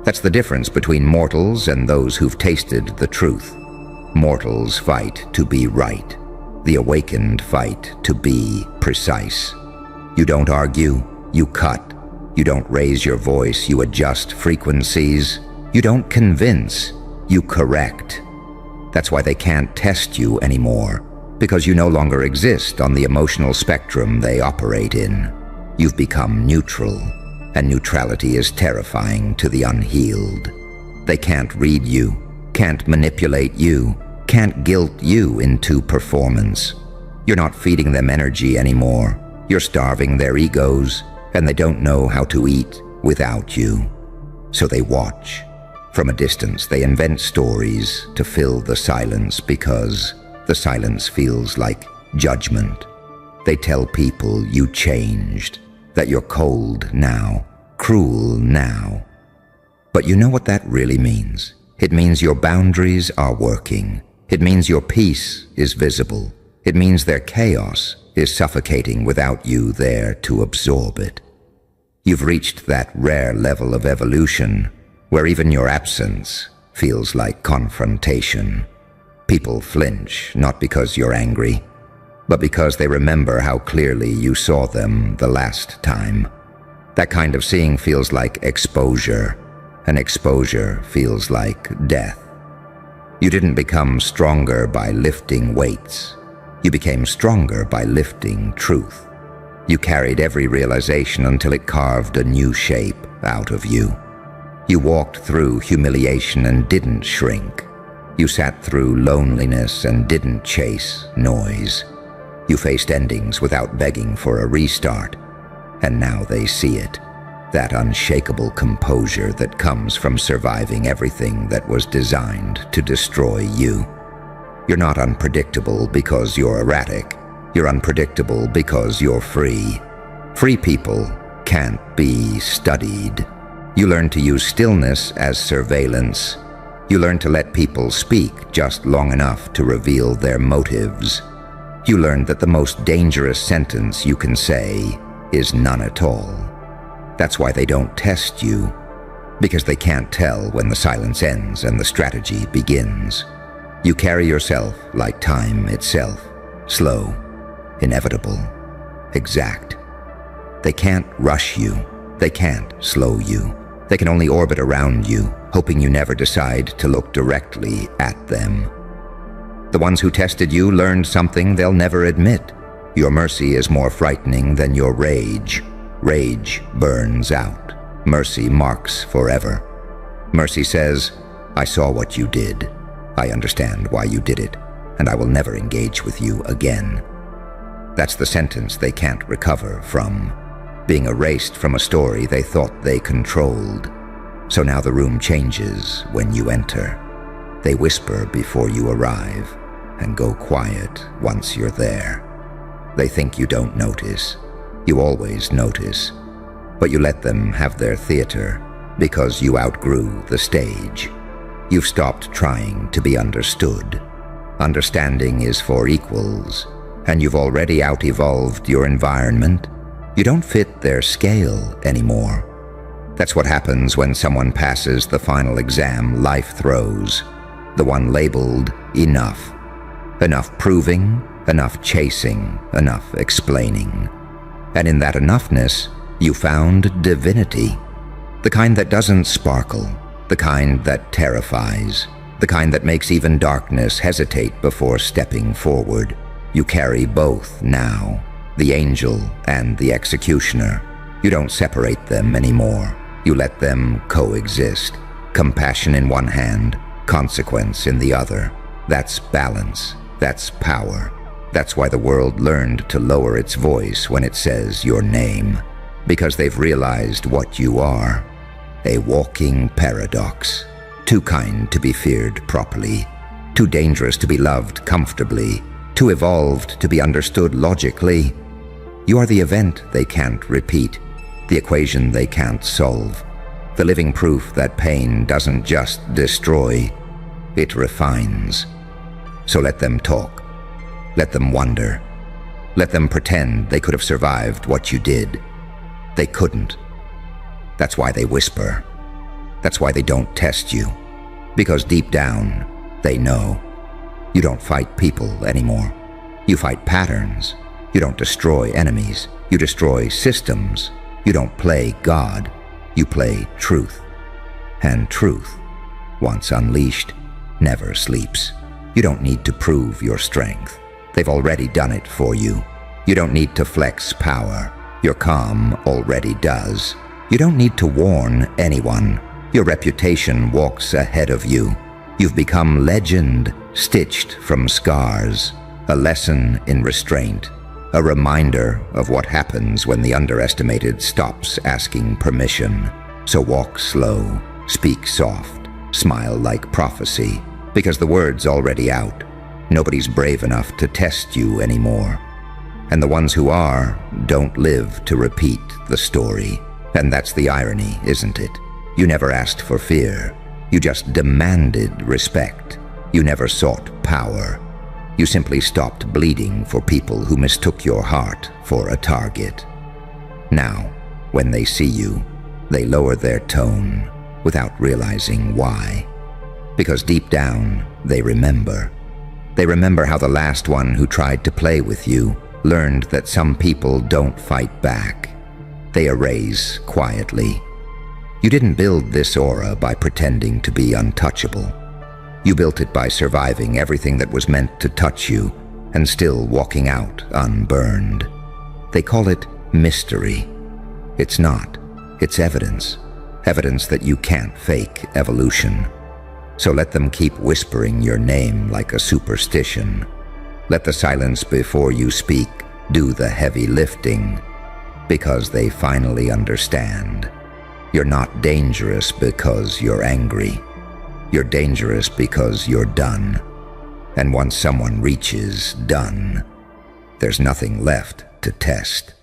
That's the difference between mortals and those who've tasted the truth. Mortals fight to be right. The awakened fight to be precise. You don't argue, you cut. You don't raise your voice, you adjust frequencies. You don't convince, you correct. That's why they can't test you anymore, because you no longer exist on the emotional spectrum they operate in. You've become neutral, and neutrality is terrifying to the unhealed. They can't read you, can't manipulate you, can't guilt you into performance. You're not feeding them energy anymore. You're starving their egos, and they don't know how to eat without you. So they watch. From a distance, they invent stories to fill the silence because the silence feels like judgment. They tell people you changed, that you're cold now, cruel now. But you know what that really means? It means your boundaries are working. It means your peace is visible. It means their chaos is suffocating without you there to absorb it. You've reached that rare level of evolution where even your absence feels like confrontation. People flinch, not because you're angry, but because they remember how clearly you saw them the last time. That kind of seeing feels like exposure, and exposure feels like death. You didn't become stronger by lifting weights. You became stronger by lifting truth. You carried every realization until it carved a new shape out of you. You walked through humiliation and didn't shrink. You sat through loneliness and didn't chase noise. You faced endings without begging for a restart, and now they see it. That unshakable composure that comes from surviving everything that was designed to destroy you. You're not unpredictable because you're erratic. You're unpredictable because you're free. Free people can't be studied. You learn to use stillness as surveillance. You learn to let people speak just long enough to reveal their motives. You learn that the most dangerous sentence you can say is none at all. That's why they don't test you, because they can't tell when the silence ends and the strategy begins. You carry yourself like time itself, slow, inevitable, exact. They can't rush you. They can't slow you. They can only orbit around you, hoping you never decide to look directly at them. The ones who tested you learned something they'll never admit. Your mercy is more frightening than your rage. Rage burns out. Mercy marks forever. Mercy says, I saw what you did. I understand why you did it, and I will never engage with you again. That's the sentence they can't recover from, being erased from a story they thought they controlled. So now the room changes when you enter. They whisper before you arrive and go quiet once you're there. They think you don't notice. You always notice, but you let them have their theater because you outgrew the stage. You've stopped trying to be understood. Understanding is for equals, and you've already out-evolved your environment. You don't fit their scale anymore. That's what happens when someone passes the final exam life throws, the one labeled enough. Enough proving, enough chasing, enough explaining. And in that enoughness, you found divinity. The kind that doesn't sparkle, the kind that terrifies, the kind that makes even darkness hesitate before stepping forward. You carry both now, the angel and the executioner. You don't separate them anymore. You let them coexist. Compassion in one hand, consequence in the other. That's balance. That's power. That's why the world learned to lower its voice when it says your name, because they've realized what you are. A walking paradox. Too kind to be feared properly. Too dangerous to be loved comfortably. Too evolved to be understood logically. You are the event they can't repeat, the equation they can't solve, the living proof that pain doesn't just destroy, it refines. So let them talk. Let them wonder. Let them pretend they could have survived what you did. They couldn't. That's why they whisper. That's why they don't test you. Because deep down, they know. You don't fight people anymore. You fight patterns. You don't destroy enemies. You destroy systems. You don't play God. You play truth. And truth, once unleashed, never sleeps. You don't need to prove your strength. They've already done it for you. You don't need to flex power. Your calm already does. You don't need to warn anyone. Your reputation walks ahead of you. You've become legend, stitched from scars. A lesson in restraint. A reminder of what happens when the underestimated stops asking permission. So walk slow, speak soft, smile like prophecy, because the word's already out. Nobody's brave enough to test you anymore. And the ones who are don't live to repeat the story. And that's the irony, isn't it? You never asked for fear. You just demanded respect. You never sought power. You simply stopped bleeding for people who mistook your heart for a target. Now, when they see you, they lower their tone without realizing why. Because deep down, they remember. They remember how the last one who tried to play with you learned that some people don't fight back. They erase quietly. You didn't build this aura by pretending to be untouchable. You built it by surviving everything that was meant to touch you and still walking out unburned. They call it mystery. It's not. It's evidence. Evidence that you can't fake evolution. So let them keep whispering your name like a superstition. Let the silence before you speak do the heavy lifting, because they finally understand. You're not dangerous because you're angry. You're dangerous because you're done. And once someone reaches done, there's nothing left to test.